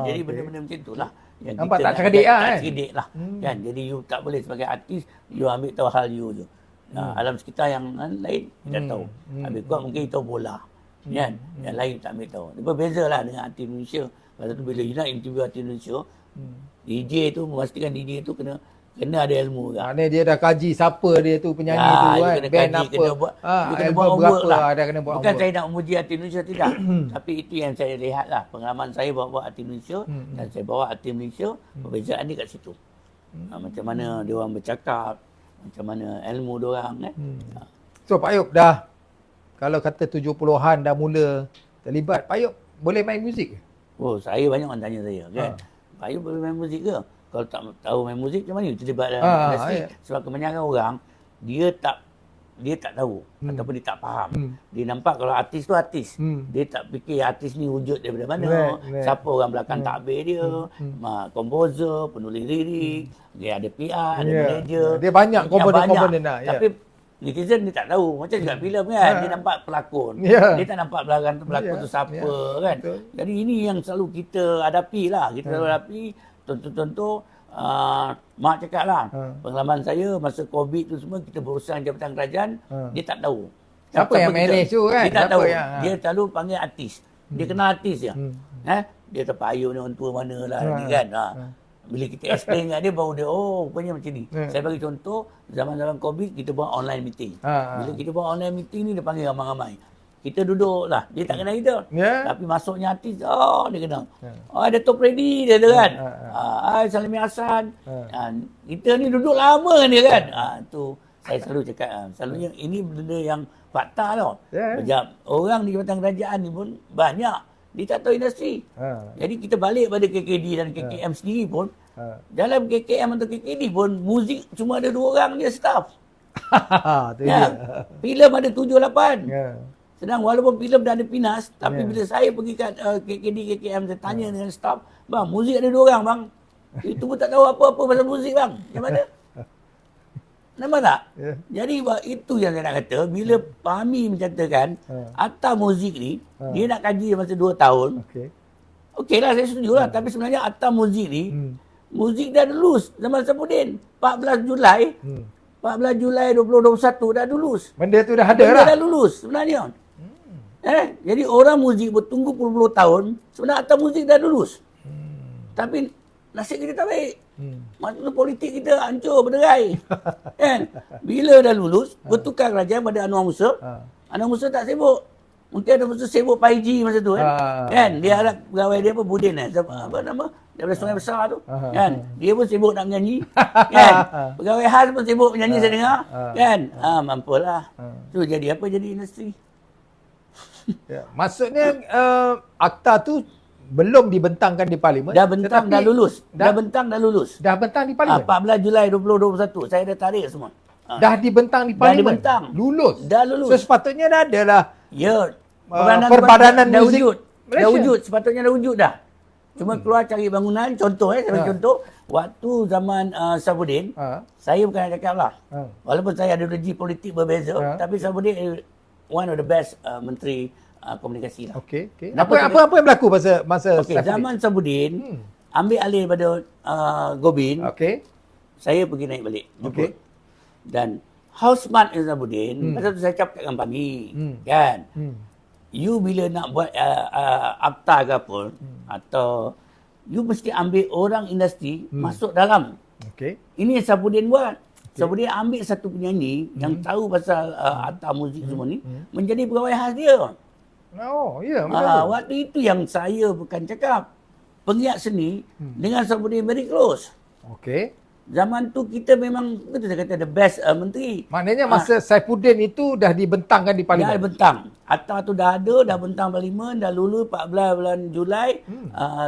Speaker 3: Jadi benda-benda macam tu lah. Yang
Speaker 2: Nampak
Speaker 3: kita
Speaker 2: tak
Speaker 3: nak
Speaker 2: cerdik lah,
Speaker 3: tak cerdik lah. Kan? Jadi you tak boleh sebagai artis, you ambil tahu hal you je. Alam sekitar yang lain, kita tahu. Habis kuat mungkin you tahu bola. Kan? Yang lain tak ambil tahu. Dia berbeza lah dengan artis Indonesia. Lepas tu bila you nak interview artis Indonesia, DJ tu, memastikan DJ tu kena ada ilmu juga.
Speaker 2: Maknanya dia dah kaji siapa dia tu penyanyi tu kan, band apa.
Speaker 3: Kena buat
Speaker 2: album
Speaker 3: homework
Speaker 2: berapa
Speaker 3: lah.
Speaker 2: ada kena buat
Speaker 3: Bukan
Speaker 2: homework.
Speaker 3: saya nak memuji artis Indonesia, tidak. Tapi itu yang saya lihat lah. Pengalaman saya bawa artis Indonesia dan saya bawa artis Malaysia, perbezaan dia kat situ. Macam mana dia orang bercakap, macam mana ilmu dia orang kan.
Speaker 2: So Pak Ayub dah, kalau kata 70-an dah mula terlibat, Pak Ayub boleh main muzik ke?
Speaker 3: Oh, saya banyak orang tanya saya kan. Pak Ayub boleh main muzik ke? Kalau tak tahu main muzik, macam mana you terlibat dalam industri? Sebab kebanyakan orang, dia tak tahu ataupun dia tak faham. Dia nampak kalau artis tu artis. Dia tak fikir artis ni wujud daripada mana. Siapa orang belakang takbir dia, komposer, penulis lirik, dia ada PR, ada manager.
Speaker 2: Dia banyak komponen lah.
Speaker 3: Tapi netizen dia tak tahu. Macam juga filem kan, dia nampak pelakon. Dia tak nampak pelakon tu siapa kan. Jadi ini yang selalu kita hadapi lah. Kita selalu hadapi. Contoh-contoh, Mak cakap lah, pengalaman saya masa COVID tu semua, kita berurusan jabatan kerajaan, dia tak tahu.
Speaker 2: Siapa yang manage tu kan?
Speaker 3: Dia tak tahu.
Speaker 2: Dia
Speaker 3: selalu panggil artis. Dia kenal artis je. Dia tak payung ni orang tua mana lah ni kan. Bila kita explain kat dia, baru dia, oh rupanya macam ni. Saya bagi contoh, zaman-zaman COVID, kita buat online meeting. Bila kita buat online meeting ni, dia panggil ramai-ramai. Kita duduk lah. Dia tak kenal kita. Tapi masuknya artis, dia kenal. Ada Top Ready dia kan. Salimi Hassan. Kita ni duduk lama kan dia kan. Tu saya selalu cakap. Selalunya ini benda yang fakta tau. Macam orang di jabatan kerajaan ni pun banyak. Dia tak tahu industri. Jadi kita balik pada KKD dan KKM sendiri pun. Dalam KKM atau KKD pun, muzik cuma ada 2 orang dia staff. Filem ada 7-8. Sedang walaupun filem dah ada Pinas, tapi bila saya pergi kat KKD, KKM, saya tanya dengan staff, bang, muzik ada 2 orang bang. Itu pun tak tahu apa-apa pasal muzik bang. Macam mana? Nampak tak? Jadi itu yang saya nak kata, bila Fahmi mencatatkan, Atta Muzik ni, dia nak kaji masa 2 tahun. Okey lah, saya setuju lah. Tapi sebenarnya Atta Muzik ni, muzik dah lulus zaman Sapudin. 14 Julai 2021 dah lulus.
Speaker 2: Benda tu dah ada lah.
Speaker 3: Benda dah lulus sebenarnya. Jadi orang muzik bertunggu puluh-puluh tahun, sebenarnya Atta Muzik dah lulus. Tapi nasib kita tak baik. Maksudnya politik kita hancur, berderai. Kan? Bila dah lulus, bertukar kerajaan pada Anwar Musa. Anwar Musa tak sibuk. Mungkin Anwar Musa sibuk 5G masa tu kan. Kan? Dia harap pegawai dia Budin apa nama? Daripada Sungai Besar tu. Kan? Dia pun sibuk nak menyanyi. Kan? Pegawai khas pun sibuk menyanyi saya dengar. Kan? Mampulah. Tu jadi apa jadi industri?
Speaker 2: Maksudnya akta tu belum dibentangkan di Parlimen.
Speaker 3: Dah bentang, dah lulus. Dah bentang, dah lulus.
Speaker 2: Dah bentang di Parlimen?
Speaker 3: 14 Julai 2021. Saya dah tarik semua.
Speaker 2: Dah dibentang di Parlimen?
Speaker 3: Dah dibentang.
Speaker 2: Lulus?
Speaker 3: Dah lulus.
Speaker 2: So sepatutnya dah ada lah.
Speaker 3: Ya.
Speaker 2: Perbadanan
Speaker 3: dah
Speaker 2: muzik
Speaker 3: wujud.
Speaker 2: Malaysia.
Speaker 3: Dah wujud. Sepatutnya dah wujud dah. Cuma keluar cari bangunan. Contoh saya bagi contoh. Waktu zaman Sapudin, saya bukan nak cakap lah. Walaupun saya ada regi politik berbeza, tapi Sapudin one of the best menteri komunikasi lah.
Speaker 2: Okey. Apa yang berlaku masa
Speaker 3: zaman Sapudin, ambil alih daripada Gobin. Saya pergi naik balik. Dan how smart is Sapudin, pasal tu saya cakap dengan Pami. Kan? You bila nak buat akta ke apa, atau you mesti ambil orang industri masuk dalam. Ini yang Sapudin buat. Sapudin ambil satu penyanyi yang tahu pasal akta muzik semua ni, menjadi pegawai khas dia.
Speaker 2: Oh, ya, betul.
Speaker 3: Waktu itu yang saya bukan cakap. Penggiat seni dengan Sapudin very close. Zaman tu kita memang, betul saya kata the best menteri.
Speaker 2: Maknanya masa Saifuddin itu dah dibentangkan di Parlimen?
Speaker 3: Dah bentang. Akta tu dah ada, dah bentang Parlimen, dah lulus 14 bulan Julai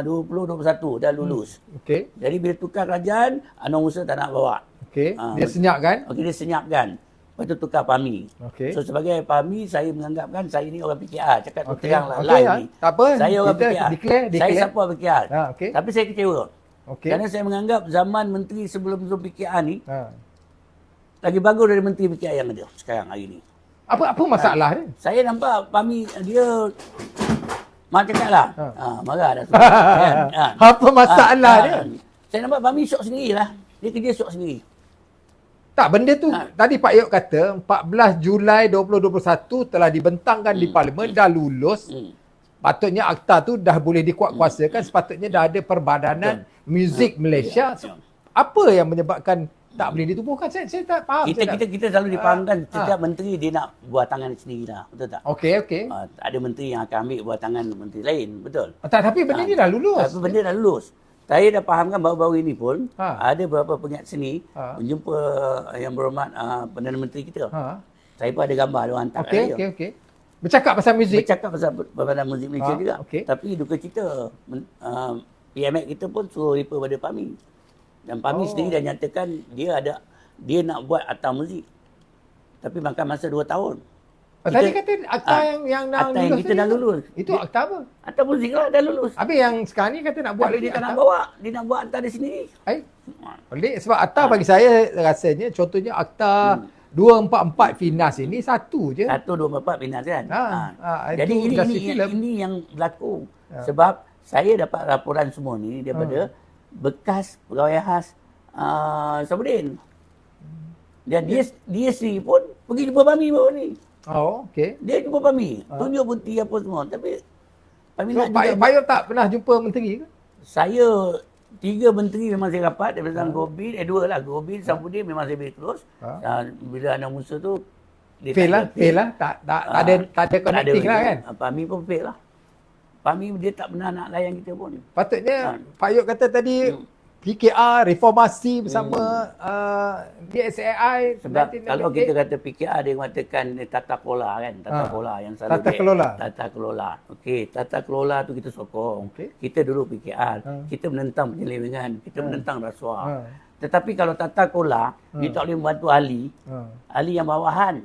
Speaker 3: 2021, dah lulus. Jadi bila tukar kerajaan, Anwar Musa tak nak bawa.
Speaker 2: Dia senyapkan?
Speaker 3: Dia senyapkan. Lepas tu tukar PAMI. So sebagai PAMI, saya menganggapkan saya ni orang PKR. Cakap terang lah live ni.
Speaker 2: Tak apa.
Speaker 3: Saya orang PKR.
Speaker 2: Declare.
Speaker 3: Saya siapa PKR. Tapi saya kecewa.
Speaker 2: Okey.
Speaker 3: Kerana saya menganggap zaman menteri sebelum PKR ni
Speaker 2: Ha.
Speaker 3: lagi bagus dari menteri PKR yang ada sekarang hari ni.
Speaker 2: Apa masalah dia?
Speaker 3: Saya nampak Pami dia mak cakap lah. Marah dah. Kan?
Speaker 2: Apa masalah dia?
Speaker 3: Saya nampak Pami syok sendirilah. Dia kerja syok sendiri.
Speaker 2: Tak, benda tu tadi Pak Yok kata 14 Julai 2021 telah dibentangkan di Parlimen, dah lulus. Patutnya akta tu dah boleh dikuatkuasakan, sepatutnya dah ada Perbadanan Muzik Malaysia. Apa yang menyebabkan tak boleh ditubuhkan? Saya tak faham.
Speaker 3: Kita selalu difahamkan setiap menteri dia nak buat tangan sendiri lah. Betul tak?
Speaker 2: Okey.
Speaker 3: Ada menteri yang akan ambil buat tangan menteri lain. Betul?
Speaker 2: Tak, tapi benda ni dah lulus.
Speaker 3: Tapi benda dah lulus. Saya dah fahamkan baru-baru ini pun ada beberapa pengiat seni menjumpa yang berhormat Perdana Menteri kita. Saya pun ada gambar dia hantar kat saya.
Speaker 2: Okey. Bercakap pasal muzik.
Speaker 3: Bercakap pasal Perbadanan Muzik Malaysia juga. Tapi duka cita PMX kita pun suruh refer pada PAMI. Dan PAMI sendiri dah nyatakan dia nak buat akta muzik. Tapi makan masa 2 tahun.
Speaker 2: Tadi kata akta yang dah
Speaker 3: akta
Speaker 2: lulus.
Speaker 3: yang kita dah lulus.
Speaker 2: Itu akta apa?
Speaker 3: Akta muzik lah dah lulus.
Speaker 2: Habis yang sekarang ni kata nak buat
Speaker 3: Tapi
Speaker 2: lagi
Speaker 3: dia tak
Speaker 2: akta.
Speaker 3: nak bawa. Dia nak buat akta dia sendiri.
Speaker 2: Pelik sebab akta bagi saya rasanya contohnya akta 244 Finas ini satu je.
Speaker 3: 1, 2, 4 Finas kan.
Speaker 2: Itu
Speaker 3: Jadi
Speaker 2: ini
Speaker 3: ini yang berlaku. Sebab saya dapat laporan semua ni daripada bekas pegawai khas Sabudin. Dan dia sendiri pun pergi jumpa PAMI baru ni.
Speaker 2: Okey.
Speaker 3: Dia jumpa PAMI. Tunjuk bukti apa semua. Tapi PAMI
Speaker 2: So,
Speaker 3: nak juga.
Speaker 2: Pak Yok tak pernah jumpa menteri ke?
Speaker 3: Saya 3 menteri memang saya rapat daripada Gobin, 2 lah. Gobin, Sabudin memang saya beri terus. Bila anak Musa tu dia
Speaker 2: Fail lah. Tak ada connecting lah kan?
Speaker 3: PAMI pun fail lah. PAMI dia tak pernah nak layan kita pun.
Speaker 2: Patutnya Pak Yok kata tadi PKR reformasi bersama DSAI.
Speaker 3: Sebab kalau kita kata PKR dia mengatakan tata kelola kan, tata kelola yang selalu tata kelola. Okey, tata kelola tu kita sokong. Kita dulu PKR, kita menentang penyelewengan, kita menentang rasuah. Tetapi kalau tata kelola, dia tak boleh membantu ahli. Ahli yang bawahan.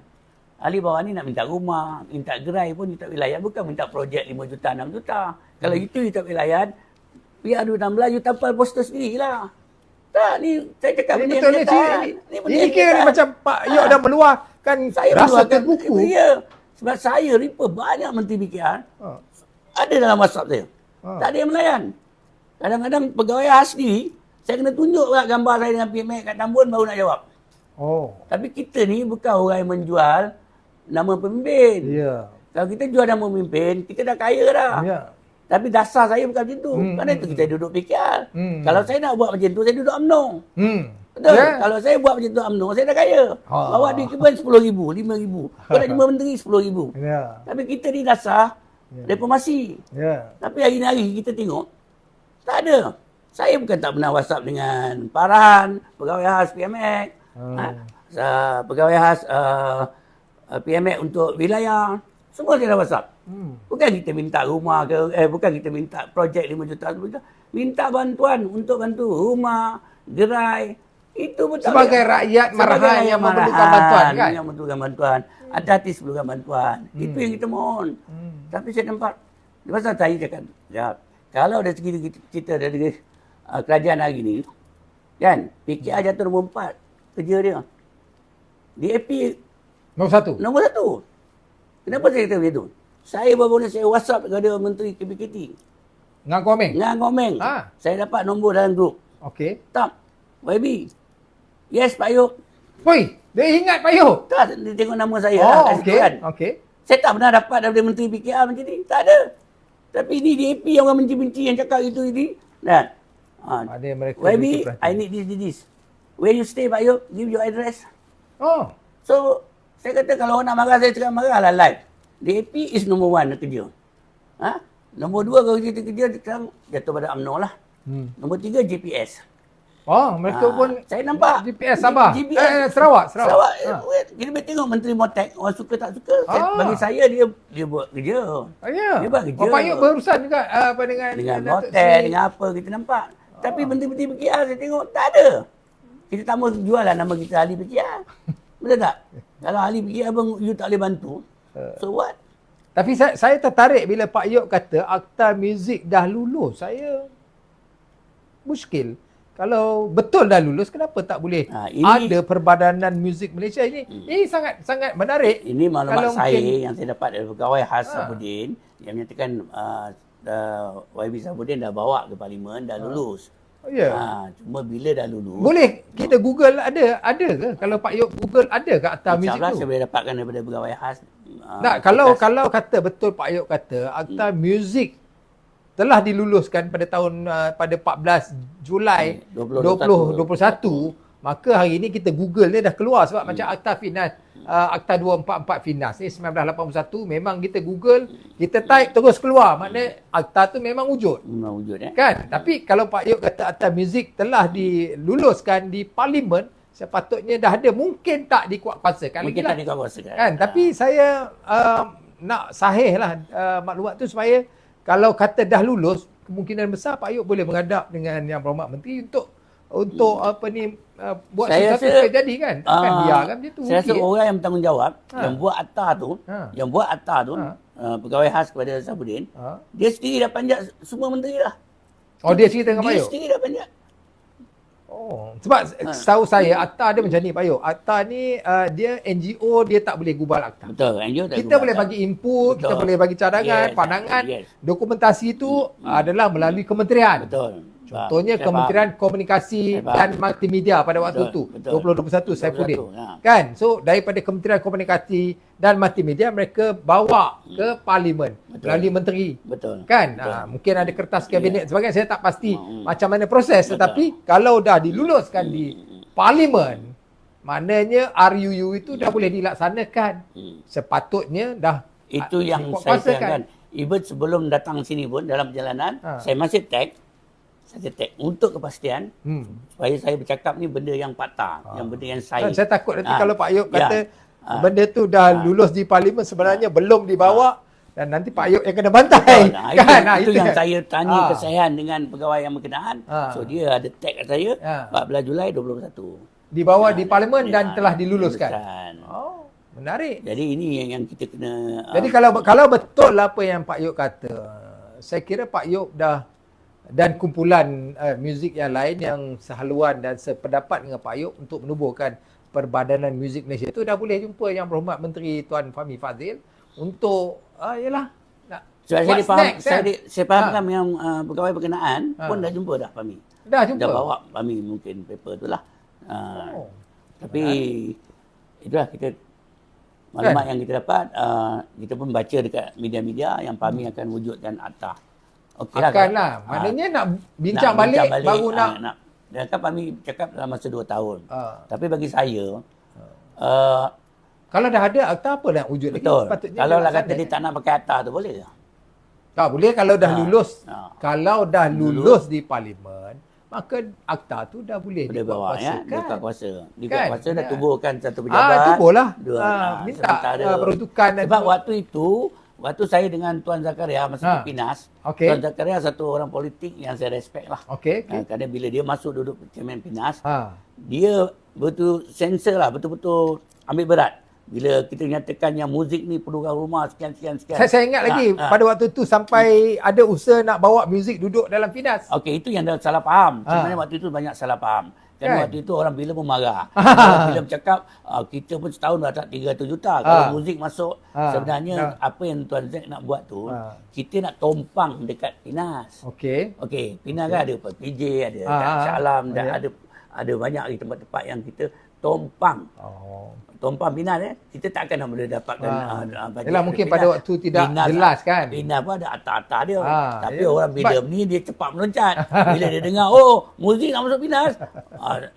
Speaker 3: Ahli bawahan ni nak minta rumah, minta gerai pun dia tak boleh layan, bukan minta projek 5 juta, 6 juta. Kalau itu dia tak boleh layan, pihak 2016 you tampal poster sendirilah. Tak, ni saya cakap
Speaker 2: Ini betul ni kira macam Pak Yok dah meluahkan rasa terbuku.
Speaker 3: Ya. Sebab saya refer banyak menteri PKR. Ada dalam WhatsApp saya. Tak ada yang melayan. Kadang-kadang pegawai asli, saya kena tunjuk pula gambar saya dengan PMX kat Tambun baru nak jawab. Tapi kita ni bukan orang yang menjual nama pemimpin. Kalau kita jual nama pemimpin, kita dah kaya dah. Tapi dasar saya bukan macam tu. Kerana itu kita duduk PKR. Kalau saya nak buat macam tu, saya duduk UMNO. Betul? Kalau saya buat macam tu UMNO, saya dah kaya. Bawa duit keban 10,000, 5,000. Kau nak jumpa menteri 10,000. Tapi kita ni dasar reformasi. Tapi hari-hari kita tengok, tak ada. Saya bukan tak pernah WhatsApp dengan Farhan, pegawai khas PMX. Pegawai khas PMX untuk wilayah. Semua saya dah WhatsApp. Bukan kita minta rumah ke, bukan kita minta projek 5 juta, 10 juta. Minta bantuan untuk bantu rumah, gerai. Itu betul.
Speaker 2: Sebagai rakyat marahan yang memerlukan bantuan kan?
Speaker 3: Yang memerlukan bantuan. Artis memerlukan bantuan. Itu yang kita mohon. Tapi saya nampak, pasal saya cakap, kalau dari segi kita dari kerajaan hari ni, kan, PKR jatuh nombor 4 kerja dia. DAP nombor 1. Kenapa saya kata begitu? Saya baru ni saya WhatsApp kepada Menteri KPKT.
Speaker 2: Ngan Komeng.
Speaker 3: Saya dapat nombor dalam grup.
Speaker 2: Okey.
Speaker 3: Tak. YB. Yes, Pak Yok.
Speaker 2: Woi, dia ingat Pak Yok.
Speaker 3: Tak, dia tengok nama saya
Speaker 2: Okey.
Speaker 3: Okey. Saya tak pernah dapat daripada Menteri PKR macam ni. Tak ada. Tapi ni DAP yang orang benci-benci yang cakap itu ini. Dan
Speaker 2: ada mereka
Speaker 3: YB, I need this. Where you stay, Pak Yok? Give your address. So, saya kata kalau orang nak marah, saya cakap marahlah live. DAP is number 1 kerja. Nombor 2 kalau kita kerja, sekarang jatuh pada UMNO lah. Nombor 3 GPS.
Speaker 2: Mereka pun
Speaker 3: saya nampak
Speaker 2: GPS Sabah. Sarawak.
Speaker 3: Kita boleh tengok Menteri Motek, orang suka tak suka. Bagi saya dia buat kerja. Dia buat kerja.
Speaker 2: Pak Yok berurusan juga dengan
Speaker 3: Motek, dengan apa kita nampak. Tapi menteri-menteri PKR saya tengok tak ada. Kita tak mau jual lah nama kita ahli PKR. Betul tak? Kalau ahli PKR abang you tak boleh bantu. So what?
Speaker 2: Tapi saya tertarik bila Pak Yok kata akta muzik dah lulus. Saya muskil. Kalau betul dah lulus, kenapa tak boleh ada Perbadanan Muzik Malaysia ini? Ini sangat sangat menarik.
Speaker 3: Ini maklumat
Speaker 2: Kalau
Speaker 3: saya
Speaker 2: mungkin,
Speaker 3: yang saya dapat dari pegawai khas Sabudin yang menyatakan YB Sabudin dah bawa ke Parlimen, dah lulus.
Speaker 2: oh ya.
Speaker 3: Cuma bila dah lulus,
Speaker 2: Boleh kita Google ada ke? Kalau Pak Yop Google ada ke akta muzik
Speaker 3: InsyaAllah
Speaker 2: tu?
Speaker 3: saya boleh dapatkan daripada pegawai khas.
Speaker 2: Tak, kalau kata betul Pak Yop kata akta muzik telah diluluskan pada tahun pada 14 Julai 2021, maka hari ini kita Google dia dah keluar sebab macam akta Finas, akta 244 Finas ni 1981, memang kita Google, kita type terus keluar, maknanya akta tu memang wujud.
Speaker 3: Memang wujud
Speaker 2: Kan? Tapi kalau Pak Yop kata akta muzik telah diluluskan di Parlimen, sepatutnya dah ada, mungkin tak dikuatkuasakan lagi
Speaker 3: mungkin
Speaker 2: lah.
Speaker 3: tak dikuatkuasakan.
Speaker 2: Kan? Tapi saya nak sahih lah maklumat tu supaya kalau kata dah lulus, kemungkinan besar Pak Yop boleh menghadap dengan Yang Berhormat Menteri untuk apa ni buat
Speaker 3: Saya
Speaker 2: sesuatu
Speaker 3: rasa,
Speaker 2: supaya jadi kan. Takkan biarkan macam tu.
Speaker 3: Saya rasa
Speaker 2: Okey.
Speaker 3: orang yang bertanggungjawab yang buat akta tu, pegawai khas kepada Sabudin, dia sendiri dah panjat semua menteri dah.
Speaker 2: Oh, dia cerita dengan Pak
Speaker 3: Dia
Speaker 2: Yop?
Speaker 3: sendiri dah panjat.
Speaker 2: Oh, sebab setahu saya akta dia macam ni Pak Yop. Akta ni dia NGO, dia tak boleh gubal akta.
Speaker 3: Betul, NGO tak
Speaker 2: Kita
Speaker 3: gubal
Speaker 2: boleh
Speaker 3: akta.
Speaker 2: bagi input, kita
Speaker 3: Betul.
Speaker 2: boleh bagi cadangan,
Speaker 3: Yes,
Speaker 2: pandangan.
Speaker 3: yes.
Speaker 2: Dokumentasi itu adalah melalui kementerian.
Speaker 3: Betul.
Speaker 2: Contohnya
Speaker 3: Saya
Speaker 2: Kementerian Komunikasi
Speaker 3: Saya faham.
Speaker 2: dan Multimedia pada waktu
Speaker 3: Betul,
Speaker 2: itu,
Speaker 3: betul.
Speaker 2: 2021 Saifuddin.
Speaker 3: 2021, ya.
Speaker 2: Kan? So daripada Kementerian Komunikasi dan Multimedia mereka bawa ke Parlimen melalui menteri.
Speaker 3: Betul.
Speaker 2: Kan? Mungkin ada kertas kabinet sebagainya, saya tak pasti macam mana proses, tetapi kalau dah diluluskan di Parlimen, maknanya RUU itu dah boleh dilaksanakan. Sepatutnya dah
Speaker 3: Itu yang saya
Speaker 2: dikuatkuasakan.
Speaker 3: sayangkan. Even sebelum datang sini pun dalam perjalanan, saya masih tag untuk kepastian supaya saya bercakap ni benda yang fakta, yang benda yang
Speaker 2: Kan,
Speaker 3: sahih.
Speaker 2: saya takut nanti kalau Pak Yop kata benda tu
Speaker 3: Ah.
Speaker 2: dah lulus di Parlimen sebenarnya belum dibawa dan nanti Pak Yop yang kena bantai.
Speaker 3: Betul.
Speaker 2: Kan?
Speaker 3: Itu yang saya tanya kesahihan dengan pegawai yang berkenaan.
Speaker 2: Ah.
Speaker 3: So dia ada tag kat saya 14 Julai 2021.
Speaker 2: Dibawa di Parlimen dan telah diluluskan.
Speaker 3: Diluluskan.
Speaker 2: Oh, menarik.
Speaker 3: Jadi ini yang kita kena
Speaker 2: Jadi kalau betul apa yang Pak Yop kata, saya kira Pak Yop dah dan kumpulan muzik yang lain yang sehaluan dan sependapat dengan Pak Yop untuk menubuhkan Perbadanan Muzik Malaysia itu dah boleh jumpa Yang Berhormat Menteri Tuan Fahmi Fadzil untuk yalah nak
Speaker 3: so, saya
Speaker 2: what's
Speaker 3: faham,
Speaker 2: next, kan?
Speaker 3: saya fahamkan yang pegawai berkenaan pun dah jumpa dah Fahmi.
Speaker 2: Dah jumpa.
Speaker 3: Dah bawa Fahmi mungkin paper tu lah. Tapi itulah kita maklumat yang kita dapat, kita pun baca dekat media-media yang Fahmi akan wujudkan akta. Okey
Speaker 2: Akanlah. Maknanya nak bincang balik baru nak.
Speaker 3: Dan kan Fahmi cakap dalam masa 2 tahun. Tapi bagi saya,
Speaker 2: kalau dah ada akta apa nak wujud lagi?
Speaker 3: betul.
Speaker 2: Sepatutnya
Speaker 3: Kalau lah
Speaker 2: dilaksanakan.
Speaker 3: kata dia tak nak pakai akta tu boleh ke?
Speaker 2: Tak boleh kalau dah lulus. Kalau dah lulus di Parlimen, maka akta tu dah boleh
Speaker 3: Boleh bawa ya,
Speaker 2: dikuatkuasakan.
Speaker 3: buka kuasa. Di
Speaker 2: Kan?
Speaker 3: kuasa dah tubuhkan satu pejabat.
Speaker 2: Tubuhlah. Minta
Speaker 3: sementara.
Speaker 2: peruntukan.
Speaker 3: Sebab waktu saya dengan Tuan Zakaria masa di Pinas,
Speaker 2: Okey.
Speaker 3: Tuan Zakaria satu orang politik yang saya respect lah.
Speaker 2: Okey.
Speaker 3: Kerana bila dia masuk duduk Chairman Pinas,
Speaker 2: dia
Speaker 3: betul sensor lah, betul-betul ambil berat. Bila kita nyatakan yang muzik ni perlukan rumah sekian.
Speaker 2: Saya ingat lagi pada waktu tu sampai ada usaha nak bawa muzik duduk dalam Pinas.
Speaker 3: Okey, itu yang dah salah faham. Sebenarnya waktu itu banyak salah faham. Kan waktu itu orang bila pun marah. Bila bercakap, kita pun setahun dah tak 300 juta. Kalau muzik masuk, sebenarnya apa yang Tuan Zack nak buat tu, kita nak tompang dekat Pinas. Okey, Pinas kan ada PJ, ada Shah Alam, dan ada banyak lagi tempat-tempat yang kita tompang. Tompang Pinas kita tak akan boleh dapatkan bajet.
Speaker 2: Yalah, mungkin pada waktu tidak jelas kan.
Speaker 3: Pinas pun ada atas-atas dia. Tapi orang bila ni dia cepat meloncat. Bila dia dengar, oh muzik nak masuk Pinas.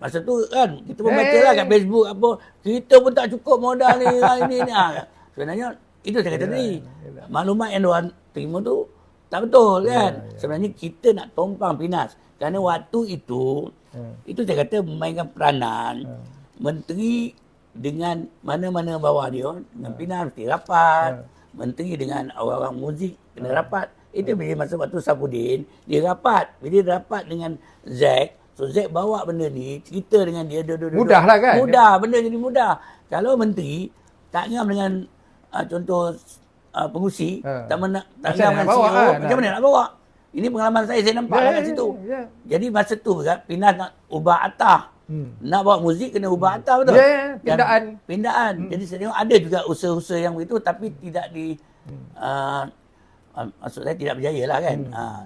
Speaker 3: Masa tu kan kita pun baca lah kat Facebook apa, kita pun tak cukup modal ni ini. Sebenarnya itu saya kata tadi. Maklumat yang diorang terima tu tak betul kan. Sebenarnya kita nak tompang Pinas. Kerana waktu itu saya kata memainkan peranan menteri dengan mana-mana bawah dia, dengan Pinas mesti rapat, menteri dengan orang-orang muzik kena rapat. Itu bila masa waktu Sabudin, dia rapat. Bila dia rapat dengan Zack, so Zack bawa benda ni, cerita dengan dia.
Speaker 2: Mudah lah kan?
Speaker 3: Mudah, benda jadi mudah. Kalau menteri tak ngam dengan contoh pengusi, tak ngam dengan CEO, macam mana nak bawa? Ini pengalaman saya nampak lah kat situ. Jadi masa tu kan, Pinas nak ubah atah. Nak buat muzik kena ubah atah betul? Pindaan. Jadi saya tengok ada juga usaha-usaha yang begitu tapi tidak di... maksud saya tidak berjaya lah kan.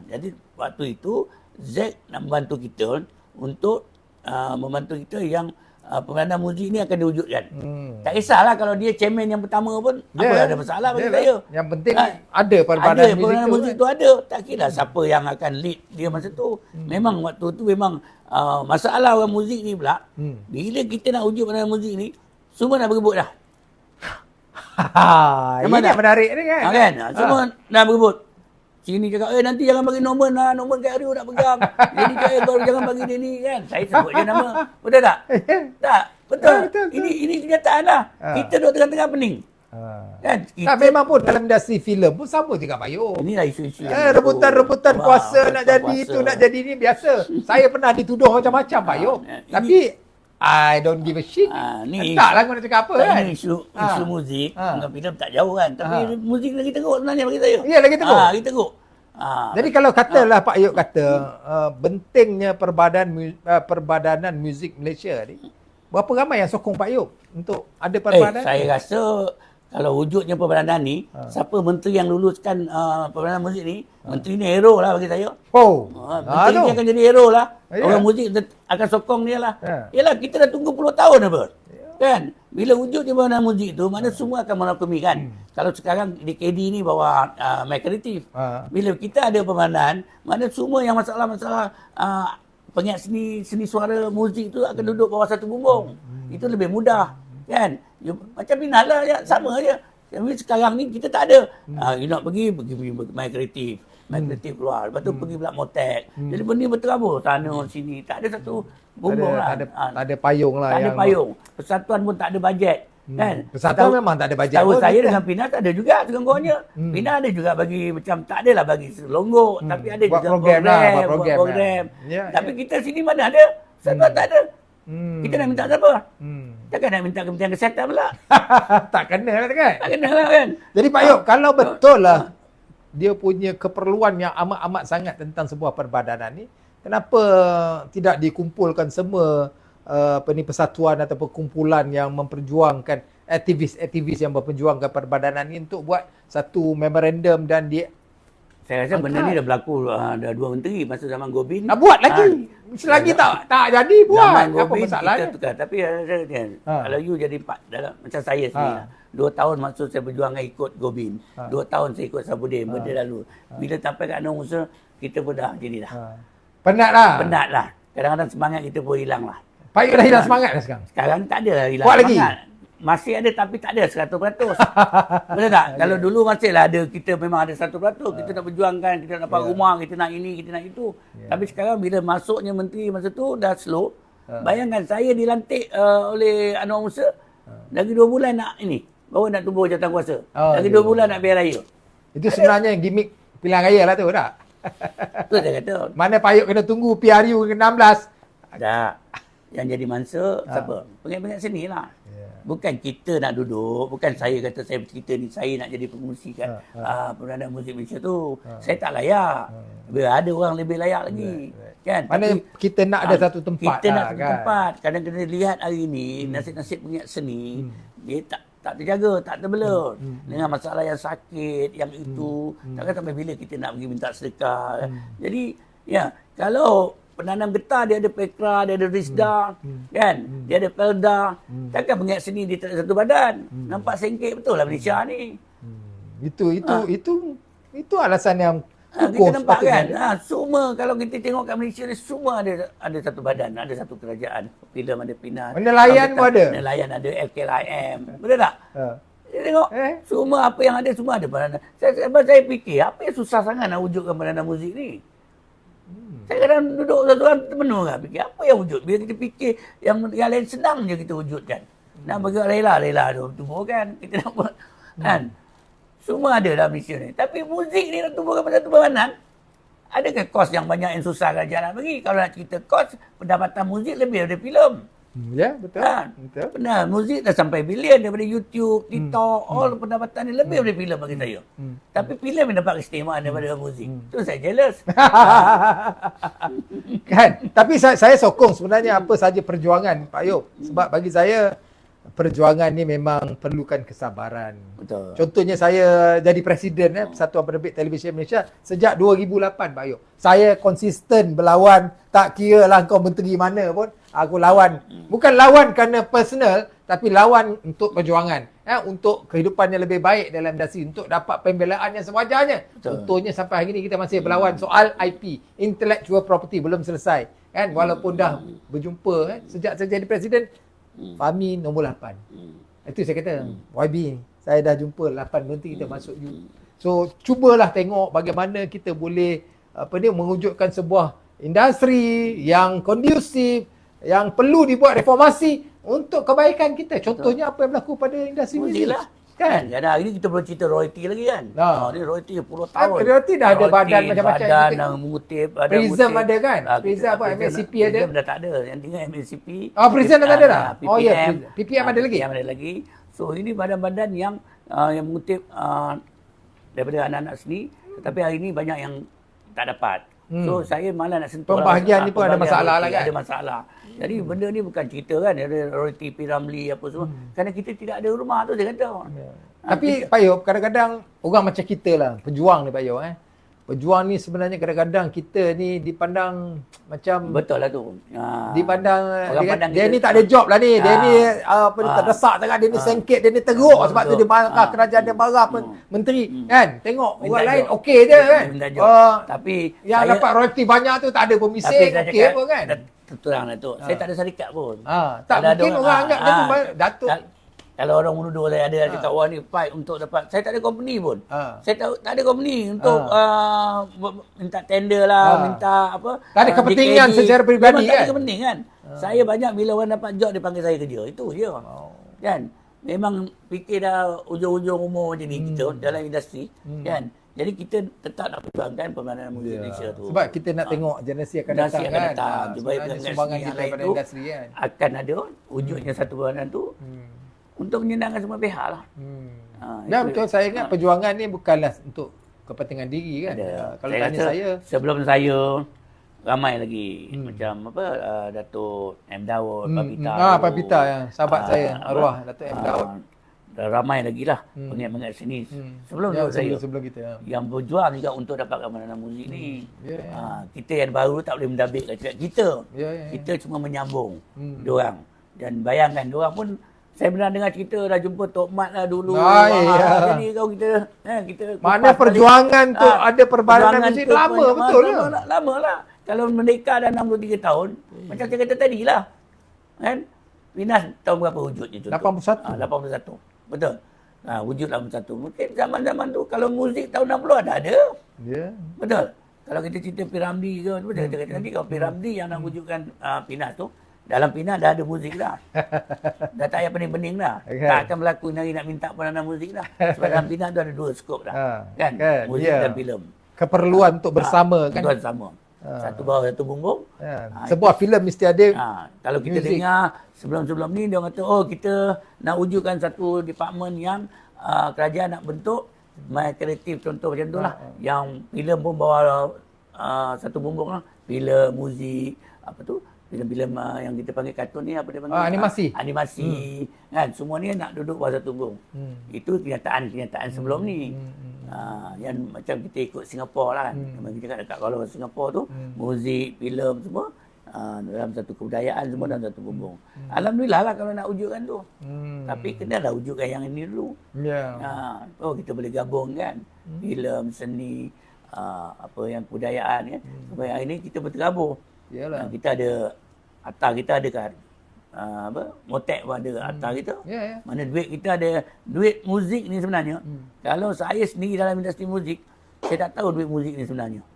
Speaker 3: Jadi waktu itu, Zack nak membantu kita untuk membantu kita yang pemadanan muzik ni akan diwujudkan. Tak kisahlah kalau dia chairman yang pertama pun, apa ada masalah bagi saya.
Speaker 2: Yang penting ada pemadanan
Speaker 3: muzik tu ada. Tak kira siapa yang akan lead dia masa tu. Memang waktu tu memang masalah orang muzik ni pula, bila kita nak wujud pemadanan muzik ni, semua nak berebut dah.
Speaker 2: Ini yang menarik ni kan.
Speaker 3: Semua dah berebut. Sini cakap, nanti jangan bagi Norman lah. Norman kat Rio nak pegang. Jadi kau jangan bagi dia ni kan. Saya sebut je nama. Betul tak? Tak. Betul. Ini kenyataan lah. Kita duduk tengah-tengah pening. Kan?
Speaker 2: Tak, memang pun dalam industri filem pun sama juga Pak Yop.
Speaker 3: Inilah isu-isu.
Speaker 2: Rebutan kuasa nak jadi itu, nak jadi ni biasa. Saya pernah dituduh macam-macam Pak Yop. Tapi I don't give a shit. Entahlah kau nak cakap apa kan.
Speaker 3: Ini isu muzik dengan filem tak jauh kan. Tapi muzik lagi teruk sebenarnya bagi saya.
Speaker 2: Ya, lagi teruk.
Speaker 3: Lagi teruk.
Speaker 2: Jadi kalau katalah Pak Yop kata pentingnya perbadanan muzik Malaysia ni, berapa ramai yang sokong Pak Yop untuk ada perbadanan?
Speaker 3: Saya rasa kalau wujudnya perbadanan ni, siapa menteri yang luluskan perbadanan muzik ni, menteri ni hero lah bagi saya. Menteri ni akan jadi hero lah. Orang muzik akan sokong dia lah. Yelah, kita dah tunggu puluh tahun apa. Kan? Bila wujudnya perbadanan muzik tu, mana semua akan merakumi kan. Kalau sekarang DKD ni bawa mic kreatif. Bila kita ada perbadanan, mana semua yang masalah-masalah pengiat seni suara muzik tu akan duduk bawah satu bumbung. Itu lebih mudah. Kan? Macam Pinas lah, sama je. Tapi sekarang ni kita tak ada. You nak pergi main kreatif. Main kreatif keluar. Lepas tu pergi pula Motek. Jadi benda berterabur. Sana, sini. Tak ada satu bumbung lah.
Speaker 2: Tak ada payung lah.
Speaker 3: Tak ada payung. Persatuan pun tak ada bajet. Kan?
Speaker 2: Persatuan memang tak ada bajet.
Speaker 3: Tahu saya dengan Pinas tak ada juga sekurang-kurangnya. Pinas ada juga bagi macam, tak adalah bagi selonggok. Tapi ada
Speaker 2: buat
Speaker 3: juga program. Tapi kita sini mana ada? Persatuan tak ada. Kita nak minta siapa? Takkan nak minta Kementerian Kesihatan pula?
Speaker 2: Tak kena lah kan?
Speaker 3: Tak kena lah kan?
Speaker 2: Jadi Pak Yop, kalau betul lah dia punya keperluan yang amat-amat sangat tentang sebuah perbadanan ni, kenapa tidak dikumpulkan semua persatuan atau kumpulan yang memperjuangkan aktivis-aktivis yang berperjuangkan perbadanan ni untuk buat satu memorandum dan dia...
Speaker 3: Saya rasa benda ni dah berlaku dah 2 menteri masa zaman Gobin.
Speaker 2: Nak buat lagi. Selagi tak jadi buat.
Speaker 3: Zaman Gobin
Speaker 2: apa masalahnya?
Speaker 3: kita tukar. Tapi kalau you jadi dalam macam saya sendiri 2 tahun maksud saya berjuang ikut Gobin. 2 tahun saya ikut Sabudin. Benda lalu. Bila sampai kat Anong Musa, kita pun dah jadi dah.
Speaker 2: Penat lah.
Speaker 3: Penat lah. Kadang-kadang semangat kita pun hilang lah.
Speaker 2: Pak Yop dah hilang semangat dah sekarang?
Speaker 3: Sekarang tak ada lah hilang
Speaker 2: buat
Speaker 3: semangat. Lagi? Masih ada tapi tak ada 100%. Betul tak? Kalau dulu masihlah ada, kita memang ada 100%. Kita nak perjuangkan, kita nak dapat rumah, kita nak ini, kita nak itu. Tapi sekarang bila masuknya menteri masa tu dah slow. Bayangkan saya dilantik oleh Anwar Musa. Lagi 2 bulan nak ini. Baru nak tubuh jawatan kuasa. Lagi 2 bulan nak biar raya.
Speaker 2: Itu sebenarnya gimmick pilihan raya lah tu tak?
Speaker 3: Itu saya kata.
Speaker 2: Mana Pak Yop kena tunggu PRU ke-16?
Speaker 3: Tak. Yang jadi mangsa siapa? Pengat-pengat seni lah. Bukan kita nak duduk, bukan saya kata saya bercerita ni, saya nak jadi pengurusi kan perbadanan muzik Malaysia tu. Saya tak layak. Ada orang lebih layak lagi. Kan?
Speaker 2: Mana kita nak ada satu tempat.
Speaker 3: Kita nak satu tempat. Kadang kita lihat hari ni, nasib-nasib pengiat seni, dia tak terjaga, tak terbelur. Dengan masalah yang sakit, yang itu. Takkan sampai bila kita nak pergi minta sedekah. Jadi, kalau penanam getah dia ada Pekra, dia ada Rizda, kan? Dia ada Pelda. Takkan pengiat seni dia tak ada satu badan. Nampak sengkit betul lah Malaysia ni.
Speaker 2: Itu alasan yang
Speaker 3: kita nampak kan. Semua kalau kita tengok kat Malaysia ni semua ada satu badan, ada satu kerajaan. Filem ada Pinas.
Speaker 2: Nelayan pun ada.
Speaker 3: Nelayan ada FKLIM. Betul tak? Kita tengok semua apa yang ada semua ada peranan. Saya fikir apa yang susah sangat nak wujudkan peranan muzik ni. Saya kadang duduk satu-satu termenung kan fikir apa yang wujud. Bila kita fikir yang lain senang je kita wujudkan. Nak bagi rela tubuh kan. Kita nak buat kan. Semua ada dalam Malaysia ni. Tapi muzik ni nak tubuhkan pada satu peranan. Adakah kos yang banyak yang susah kerajaan nak bagi? Kalau nak cerita kos, pendapatan muzik lebih daripada filem.
Speaker 2: Ya, betul.
Speaker 3: Kan?
Speaker 2: Betul.
Speaker 3: Benar, muzik dah sampai bilion daripada YouTube, TikTok, all pendapatan ni lebih daripada filem bagi saya. Tapi filem yang dapat keistimewaan daripada muzik. Tu saya jealous.
Speaker 2: Kan? Tapi saya sokong sebenarnya apa saja perjuangan Pak Ayub. Sebab bagi saya perjuangan ni memang perlukan kesabaran.
Speaker 3: Betul.
Speaker 2: Contohnya saya jadi presiden Persatuan Penerbit Televisyen Malaysia sejak 2008 Pak Ayub. Saya konsisten berlawan, tak kira lah kau menteri mana pun, aku lawan. Bukan lawan kerana personal, tapi lawan untuk perjuangan. Untuk kehidupan yang lebih baik dalam industri, untuk dapat pembelaan yang sewajarnya.
Speaker 3: Betul.
Speaker 2: Contohnya sampai hari ini kita masih berlawan soal IP, Intellectual Property, belum selesai. Kan? Walaupun dah berjumpa sejak saya jadi presiden, Fahmi nombor 8. Itu saya kata, YB, saya dah jumpa 8 menteri kita masuk you. So, cubalah tengok bagaimana kita boleh mewujudkan sebuah industri yang kondusif, yang perlu dibuat reformasi untuk kebaikan kita. Contohnya apa yang berlaku pada industri muzik
Speaker 3: lah.
Speaker 2: Kan?
Speaker 3: Kan hari ni kita belum cerita royalty lagi kan. Ni royalty 10 tahun.
Speaker 2: Royalty dah ada badan macam-macam.
Speaker 3: Badan yang mengutip,
Speaker 2: Prism ada kan? Prism apa? MSCP ada?
Speaker 3: Prism dah tak ada. Yang tinggal MSCP.
Speaker 2: Prism dah tak ada dah?
Speaker 3: PPM,
Speaker 2: Oh ya, PPM ada lagi?
Speaker 3: PPM ada lagi. So ini badan-badan yang mengutip daripada anak-anak seni. Tetapi hari ni banyak yang tak dapat. So saya malah nak sentuh
Speaker 2: pembahagian ni pun ada masalah lah kan?
Speaker 3: Ada masalah. Jadi benda ni bukan cerita kan, ada royalty P. Ramlee apa semua. Kerana kita tidak ada rumah tu saya kata.
Speaker 2: Tapi Pak Ayub, kadang-kadang orang macam kita lah, pejuang ni Pak Ayub. Pejuang ni sebenarnya kadang-kadang kita ni dipandang macam...
Speaker 3: Betul lah tu.
Speaker 2: Dipandang, dia
Speaker 3: kita,
Speaker 2: ni tak ada job lah ni. Dia ni terdesak sangat, dia ni sengkit, dia ni teruk. Sebab tu dia marah, kerajaan dia marah menteri. Kan? Tengok orang lain okey je kan.
Speaker 3: Tapi
Speaker 2: yang
Speaker 3: saya,
Speaker 2: dapat royalty banyak tu tak ada pemising, okey apa kan.
Speaker 3: Terang lah tu. Saya tak ada syarikat pun.
Speaker 2: Tak mungkin orang anggap dia tu Datuk.
Speaker 3: Kalau orang menuduh saya ada cakap wah ni fight untuk dapat, saya tak ada company pun. Saya tak ada company untuk minta tender lah, minta apa.
Speaker 2: Tak ada kepentingan secara peribadi kan.
Speaker 3: Tak ada kepentingan kan. Saya banyak bila orang dapat job dia panggil saya kerja. Itu je. Kan? Memang fikir dah ujung-ujung umur macam ni kita dalam industri kan. Jadi kita tetap nak perjuangkan permainan muzik Malaysia tu.
Speaker 2: Sebab kita nak tengok generasi akan datang kan.
Speaker 3: Sebenarnya
Speaker 2: sumbangan kita pada industri kan.
Speaker 3: Akan ada wujudnya satu permainan tu. Untuk menyenangkan semua pihak lah.
Speaker 2: Ya betul, saya ingat perjuangan ni bukanlah untuk kepentingan diri kan. Kalau
Speaker 3: saya
Speaker 2: tanya saya,
Speaker 3: sebelum saya ramai lagi macam apa Datuk M Daud, Papita.
Speaker 2: Papita yang sahabat saya arwah Datuk M Daud.
Speaker 3: Ramai lagi lah pengat-pengat sini. Sebelum
Speaker 2: sebelum kita
Speaker 3: yang berjuang juga untuk dapatkan permainan muzik ni. Kita yang baru tak boleh mendabik kita. Kita cuma menyambung diorang. Dan bayangkan diorang pun, saya pernah dengar cerita dah jumpa Tok Mat lah dulu. Jadi kau kita
Speaker 2: mana perjuangan tu ada perbadanan muzik lama betul lah.
Speaker 3: Lama lah. Kalau merdeka dah 63 tahun, macam saya kata tadi lah. Kan? Pinas tahun berapa wujudnya contoh? 81. Betul. Wujud 81. Mungkin zaman-zaman tu kalau muzik tahun 60 ada.
Speaker 2: Ya.
Speaker 3: Betul. Kalau kita cerita P. Ramlee ke, betul kata nanti kalau P. Ramlee yang nak wujudkan Pinas tu, dalam Pinas dah ada muzik dah. Dah tak payah pening-pening dah. Tak akan berlaku hari nak minta peranan muzik dah. Sebab dalam Pinas tu ada 2 skop dah. Kan? Muzik dan filem.
Speaker 2: Keperluan untuk bersama kan.
Speaker 3: Keperluan sama. Satu bawah satu bumbung.
Speaker 2: Sebuah filem mesti ada.
Speaker 3: Kalau kita dengar sebelum-sebelum ni dia kata kita nak wujudkan satu department yang kerajaan nak bentuk My Creative contoh macam tu lah. Yang filem pun bawa satu bumbung lah. Filem, muzik, apa tu? Filem-filem yang kita panggil kartun ni apa dia panggil? Animasi. Kan semua ni nak duduk bawah satu bumbung. Itu kenyataan sebelum ni. Yang macam kita ikut Singapura lah kan. Kita cakap dekat kalau Singapura tu muzik, filem semua dalam satu kebudayaan semua dalam satu bumbung. Alhamdulillah lah kalau nak wujudkan tu. Tapi kenalah wujudkan yang ini dulu. Kita boleh gabung kan. Filem, seni, apa yang kebudayaan kan. Supaya hari ni kita berterabur. Kita ada harta kita ada kan motek pun ada harta kita. Mana duit kita ada duit muzik ni sebenarnya. Kalau saya sendiri dalam industri muzik, saya tak tahu duit muzik ni sebenarnya.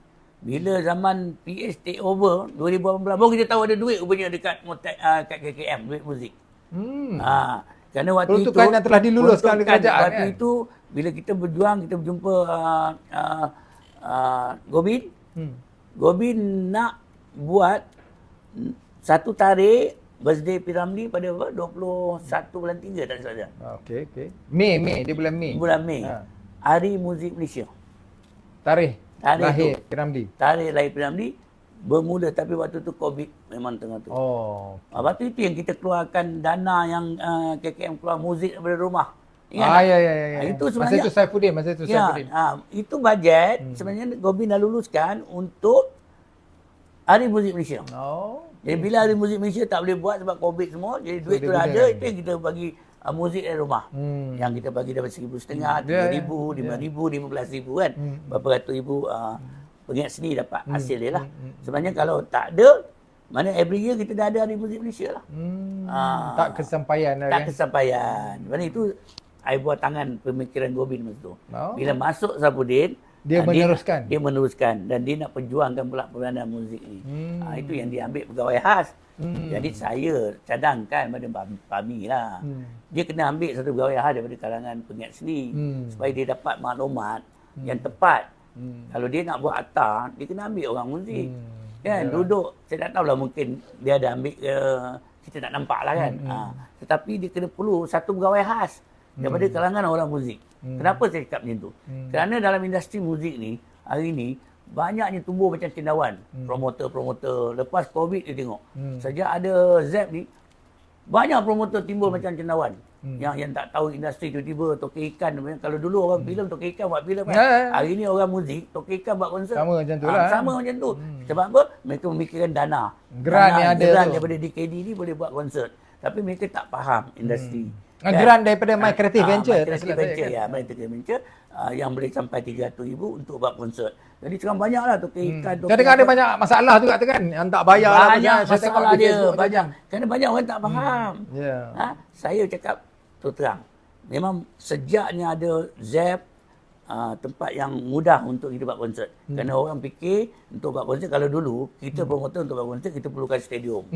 Speaker 3: Bila zaman PH take over 2018 baru kita tahu ada duit rupanya dekat motek kat KKM duit muzik. Kerana waktu
Speaker 2: peruntukan yang telah diluluskan oleh kerajaan
Speaker 3: waktu kan? Itu bila kita berjuang kita berjumpa Gobin. Gobin nak buat satu tarikh birthday P.Ramlee pada apa? 21 bulan 3 tak salah.
Speaker 2: Okey, okey. Mei, dia bulan Mei.
Speaker 3: Bulan Mei. Hari Muzik Malaysia.
Speaker 2: Tarikh lahir
Speaker 3: tu.
Speaker 2: P.Ramlee.
Speaker 3: Tarikh lahir P.Ramlee bermula, tapi waktu tu COVID memang tengah tu.
Speaker 2: Oh.
Speaker 3: Lepas tu itu yang kita keluarkan dana yang KKM keluar muzik daripada rumah. Ingat tak?
Speaker 2: Ya.
Speaker 3: Itu
Speaker 2: Masa
Speaker 3: sebenarnya
Speaker 2: itu Saifuddin,
Speaker 3: itu bajet sebenarnya Gobin dah luluskan untuk Hari Muzik Malaysia.
Speaker 2: Oh.
Speaker 3: Jadi bila Hari Muzik Malaysia tak boleh buat sebab COVID semua, jadi duit tu dah ada, itu yang kita bagi muzik dari rumah. Yang kita bagi dapat RM1,500, RM3,000, RM5,000, RM15,000 kan. Berapa ratus ribu pengingat seni dapat hasil dia lah. Sebenarnya kalau tak ada, mana every year kita dah ada Hari Muzik Malaysia lah.
Speaker 2: Tak kesampaian lah
Speaker 3: Tak kesampaian. Mana itu, I buat tangan pemikiran Gobin masa tu.
Speaker 2: Oh.
Speaker 3: Bila masuk Saifuddin,
Speaker 2: Dia meneruskan.
Speaker 3: Dia meneruskan dan dia nak perjuangkan pula peranan muzik ni. Itu yang dia ambil pegawai khas. Jadi saya cadangkan pada Pami lah. Dia kena ambil satu pegawai khas daripada kalangan pengingat seni supaya dia dapat maklumat yang tepat. Kalau dia nak buat akta, dia kena ambil orang muzik. Kan duduk, saya tak tahulah mungkin dia ada ambil ke, kita tak nampak lah kan. Tetapi dia kena perlu satu pegawai khas daripada kalangan orang muzik. Kenapa saya cakap macam tu? Kerana dalam industri muzik ni, hari ni, banyaknya tumbuh macam cendawan. Promoter-promoter. Lepas COVID dia tengok. Sejak ada Zep ni, banyak promoter timbul macam cendawan. Yang tak tahu industri tiba-tiba toke ikan. Kalau dulu orang filem toke ikan buat filem kan. Hari ni orang muzik toke ikan buat konsert.
Speaker 2: Sama macam tu lah.
Speaker 3: Sama macam tu. Sebab apa? Mereka memikirkan dana.
Speaker 2: Geran yang ada
Speaker 3: geran
Speaker 2: tu.
Speaker 3: daripada DKD ni boleh buat konsert. Tapi mereka tak faham industri.
Speaker 2: Geran daripada My Creative Venture.
Speaker 3: My Creative Venture, My Creative Venture yang boleh sampai RM300,000 untuk buat konsert. Jadi sekarang banyaklah toke ikan.
Speaker 2: Kadang-kadang ada banyak masalah juga tu kan. Yang tak bayar lah.
Speaker 3: Banyak
Speaker 2: Saya tengok
Speaker 3: masalah
Speaker 2: di
Speaker 3: dia.
Speaker 2: Facebook
Speaker 3: Banyak. Kerana banyak orang tak faham. Saya cakap terus terang. Memang sejaknya ada Zep, tempat yang mudah untuk kita buat konsert. Kerana orang fikir untuk buat konsert, kalau dulu kita promoter untuk buat konsert, kita perlukan stadium.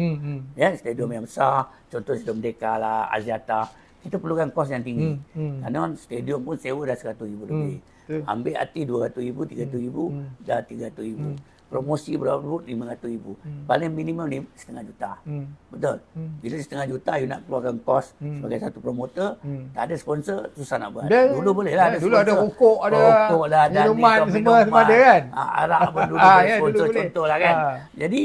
Speaker 3: Ya, stadium yang besar, contoh Stadium Merdeka lah, Axiata. Kita perlukan kos yang tinggi. Kerana stadium pun sewa dah RM100,000 lebih. Ambil arti RM200,000, RM300,000, dah RM300,000. Promosi berapa pun RM500,000. Paling minimum ni RM500,000. Betul? Bila RM500,000 you nak keluarkan kos sebagai satu promoter, tak ada sponsor, susah nak buat. Dulu boleh lah ada
Speaker 2: dulu
Speaker 3: sponsor.
Speaker 2: ada rokok, ada minuman, semua ada kan.
Speaker 3: Arak pun dulu boleh sponsor, contoh lah kan. Jadi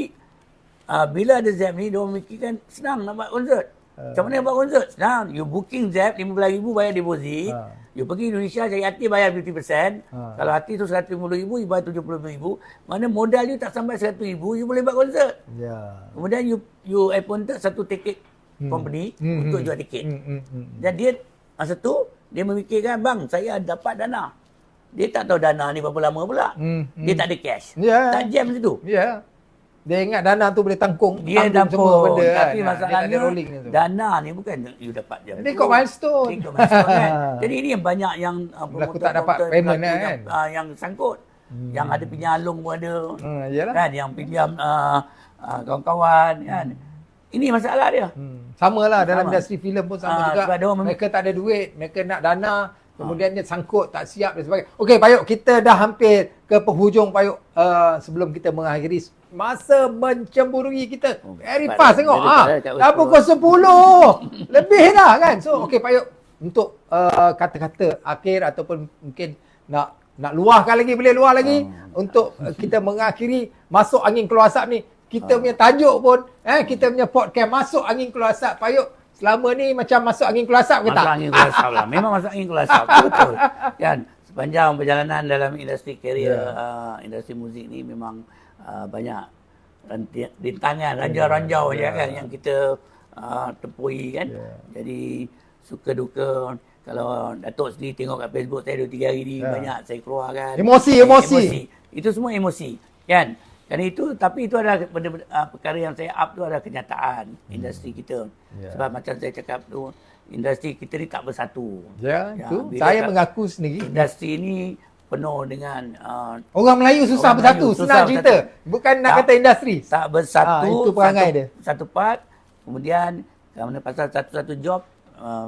Speaker 3: bila ada Zep ni, dia orang fikirkan senang nak buat konsert. Macam mana buat konsert? Senang. You booking Zep, RM15,000 bayar deposit. You pergi Indonesia cari artis bayar 50%. Kalau artis tu RM150,000, you bayar RM75,000. Mana modal you tak sampai RM100,000, you boleh buat konsert. Kemudian you appointed satu tiket company untuk jual tiket. Dan dia masa tu, dia memikirkan, bang, saya dapat dana. Dia tak tahu dana ni berapa lama pula. Dia tak ada cash. Tak jam situ.
Speaker 2: Dia ingat dana tu boleh tanggung
Speaker 3: semua benda
Speaker 2: kan.
Speaker 3: Tapi masalahnya dana ni bukan you dapat je.
Speaker 2: Dia ikut milestone.
Speaker 3: Kan. Jadi ini yang banyak yang
Speaker 2: berlaku tak dapat payment kan.
Speaker 3: Yang sangkut. Yang ada penyalung pun ada.
Speaker 2: Kan,
Speaker 3: yang pinjam kawan-kawan kan. Ini masalah dia.
Speaker 2: Sama lah dalam industri filem pun sama juga. Mereka tak ada duit, mereka nak dana. Kemudian dia sangkut, tak siap dan sebagainya. Okey, Payuk, kita dah hampir ke penghujung, Payuk. Sebelum kita mengakhiri masa mencemburui kita. Very fast tengok. Dah pukul 10. Lebih dah kan. So, okey, Payuk. Untuk kata-kata akhir ataupun mungkin nak luahkan lagi, boleh luah lagi. Untuk kita mengakhiri Masuk Angin Keluar Asap ni. Kita punya tajuk pun, kita punya podcast Masuk Angin Keluar Asap. Payuk, selama ni macam masuk angin keluar asap ke tak?
Speaker 3: Masuk angin keluar asap lah. Memang masuk angin keluar asap. Betul. Kan? Sepanjang perjalanan dalam industri career, industri muzik ni memang banyak rintangan, ranjau-ranjau je kan yang kita tempuhi kan. Jadi suka duka. Kalau Datuk sendiri tengok kat Facebook saya 2-3 hari ni banyak saya keluar kan.
Speaker 2: Emosi.
Speaker 3: Itu semua emosi. Kan? Kerana itu, tapi itu adalah perkara yang saya up tu adalah kenyataan industri kita. Sebab macam saya cakap tu, industri kita ni tak bersatu.
Speaker 2: Itu. Saya mengaku sendiri.
Speaker 3: Industri ni penuh dengan...
Speaker 2: orang Melayu susah bersatu, senang cerita. Bukan nak kata industri.
Speaker 3: Tak bersatu,
Speaker 2: itu perangai dia.
Speaker 3: Satu part, kemudian kerana pasal satu-satu job,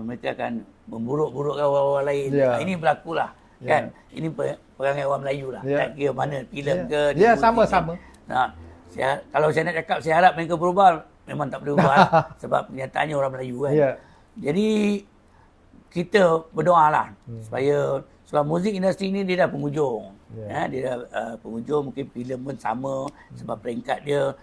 Speaker 3: mereka akan memburuk-burukkan orang-orang lain. Ini berlakulah. Kan? Ini perangai orang Melayu lah. Tak kira mana filem ke.
Speaker 2: Sama-sama.
Speaker 3: Kalau saya nak cakap, saya harap mereka berubah. memang tak boleh ubah sebab kenyataannya orang Melayu kan.
Speaker 2: Ya.
Speaker 3: Jadi kita berdoa lah supaya sebab muzik industri ni dia dah penghujung. Dia dah penghujung, mungkin filem pun sama sebab peringkat dia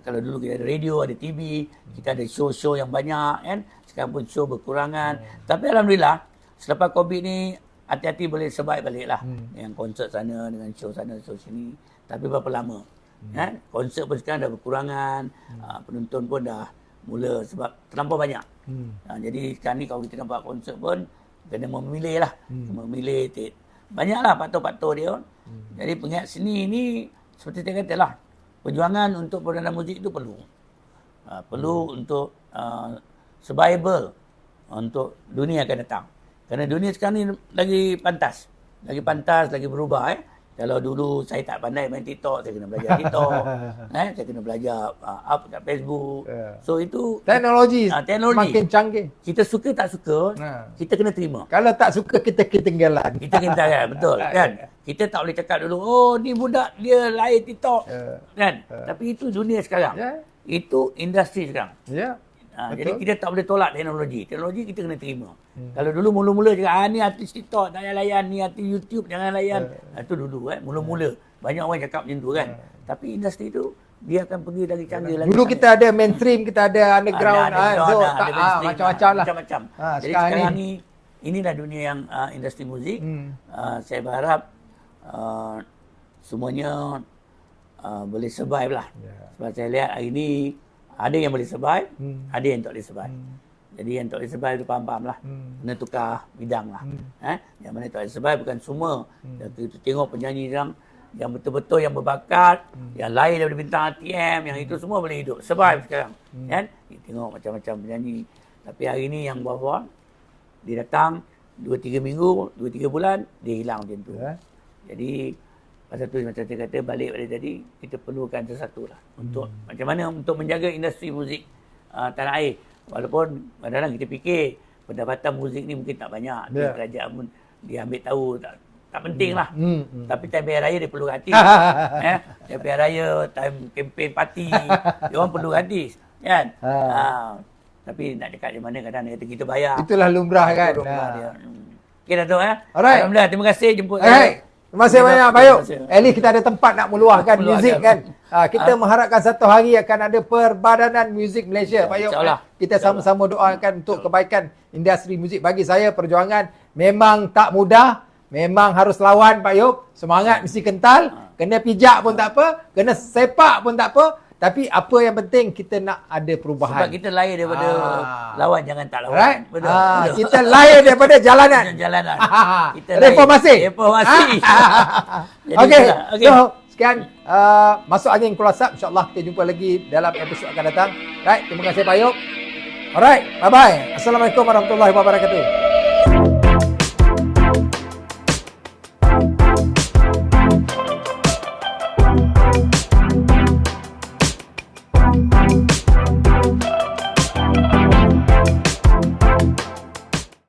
Speaker 3: kalau dulu kita ada radio, ada TV, kita ada show-show yang banyak kan. Sekarang pun show berkurangan. Tapi alhamdulillah selepas Covid ni hati-hati boleh survive balik lah. Dengan konsert sana, dengan show sana, show sini. Tapi berapa lama? Kan? Konsert pun sekarang dah berkurangan. Penonton pun dah mula sebab terlampau banyak. Jadi sekarang ni kalau kita nak buat konsert pun kena memilih lah. Memilih banyaklah faktor-faktor dia. Jadi penggiat seni ni seperti saya kata lah, perjuangan untuk perdana muzik itu perlu. Perlu untuk survival untuk dunia akan datang. Kerana dunia sekarang ni lagi pantas, lagi berubah. Kalau dulu saya tak pandai main TikTok, saya kena belajar TikTok. Saya kena belajar up kat Facebook. So itu
Speaker 2: Teknologi makin canggih.
Speaker 3: Kita suka tak suka, kita kena terima.
Speaker 2: Kalau tak suka kita ketinggalan.
Speaker 3: Kita kena betul kan. Kita tak boleh cakap dulu, oh ni budak dia lahir TikTok. Kan? Tapi itu dunia sekarang. Itu industri sekarang. Jadi kita tak boleh tolak teknologi. Teknologi kita kena terima. Kalau dulu mula-mula cakap, ni artis TikTok tak payah layan, ni artis YouTube jangan layan. Itu dulu mula-mula. Banyak orang cakap macam tu kan. Tapi industri tu dia akan pergi lagi canggih lagi.
Speaker 2: Dulu kita ada mainstream, kita ada underground, macam-macam lah.
Speaker 3: Macam-macam. Jadi sekarang ni inilah dunia yang industri muzik. Saya berharap semuanya boleh survive lah. Sebab saya lihat hari ni ada yang boleh survive, ada yang tak boleh survive. Jadi yang tak boleh survive tu faham-faham lah. Kena tukar bidang lah. Yang mana tak boleh survive bukan semua. Kita tengok penyanyi yang betul-betul yang berbakat, yang lain daripada bintang RTM, yang itu semua boleh hidup. Survive sekarang. Kan? Kita tengok macam-macam penyanyi. Tapi hari ni yang bawah, dia datang 2-3 minggu, 2-3 bulan, dia hilang macam tu. Jadi pasal tu macam saya kata balik pada tadi, kita perlukan sesuatu lah untuk macam mana untuk menjaga industri muzik tanah air. Walaupun kadang-kadang kita fikir pendapatan muzik ni mungkin tak banyak, kerajaan pun dia ambil tahu tak penting lah. Tapi time Hari Raya dia perlu artis. Time Hari Raya, time kempen parti, dia orang perlu artis kan. Tapi nak cakap di mana kadang dia kata kita bayar.
Speaker 2: Itulah lumrah kan.
Speaker 3: Okey Dato'
Speaker 2: Alright.
Speaker 3: Alhamdulillah, terima kasih jemput
Speaker 2: saya. Terima kasih banyak Bayuk. At least kita ada tempat nak meluahkan muzik kan. Kita mengharapkan satu hari akan ada Perbadanan Muzik Malaysia Bayuk. Kita sama-sama doakan untuk kebaikan industri muzik. Bagi saya perjuangan memang tak mudah. Memang harus lawan Bayuk. Semangat mesti kental. Kena pijak pun tak apa. Kena sepak pun tak apa. Tapi apa yang penting kita nak ada perubahan.
Speaker 3: Sebab kita lahir daripada lawan, jangan tak lawan.
Speaker 2: Right? Betul. Kita lahir daripada jalanan. Kita reformasi. Okey. So, sekian Masuk Angin Keluar Asap. InsyaAllah kita jumpa lagi dalam episod akan datang. Right? Terima kasih Bayuk. Alright. Bye-bye. Assalamualaikum warahmatullahi wabarakatuh.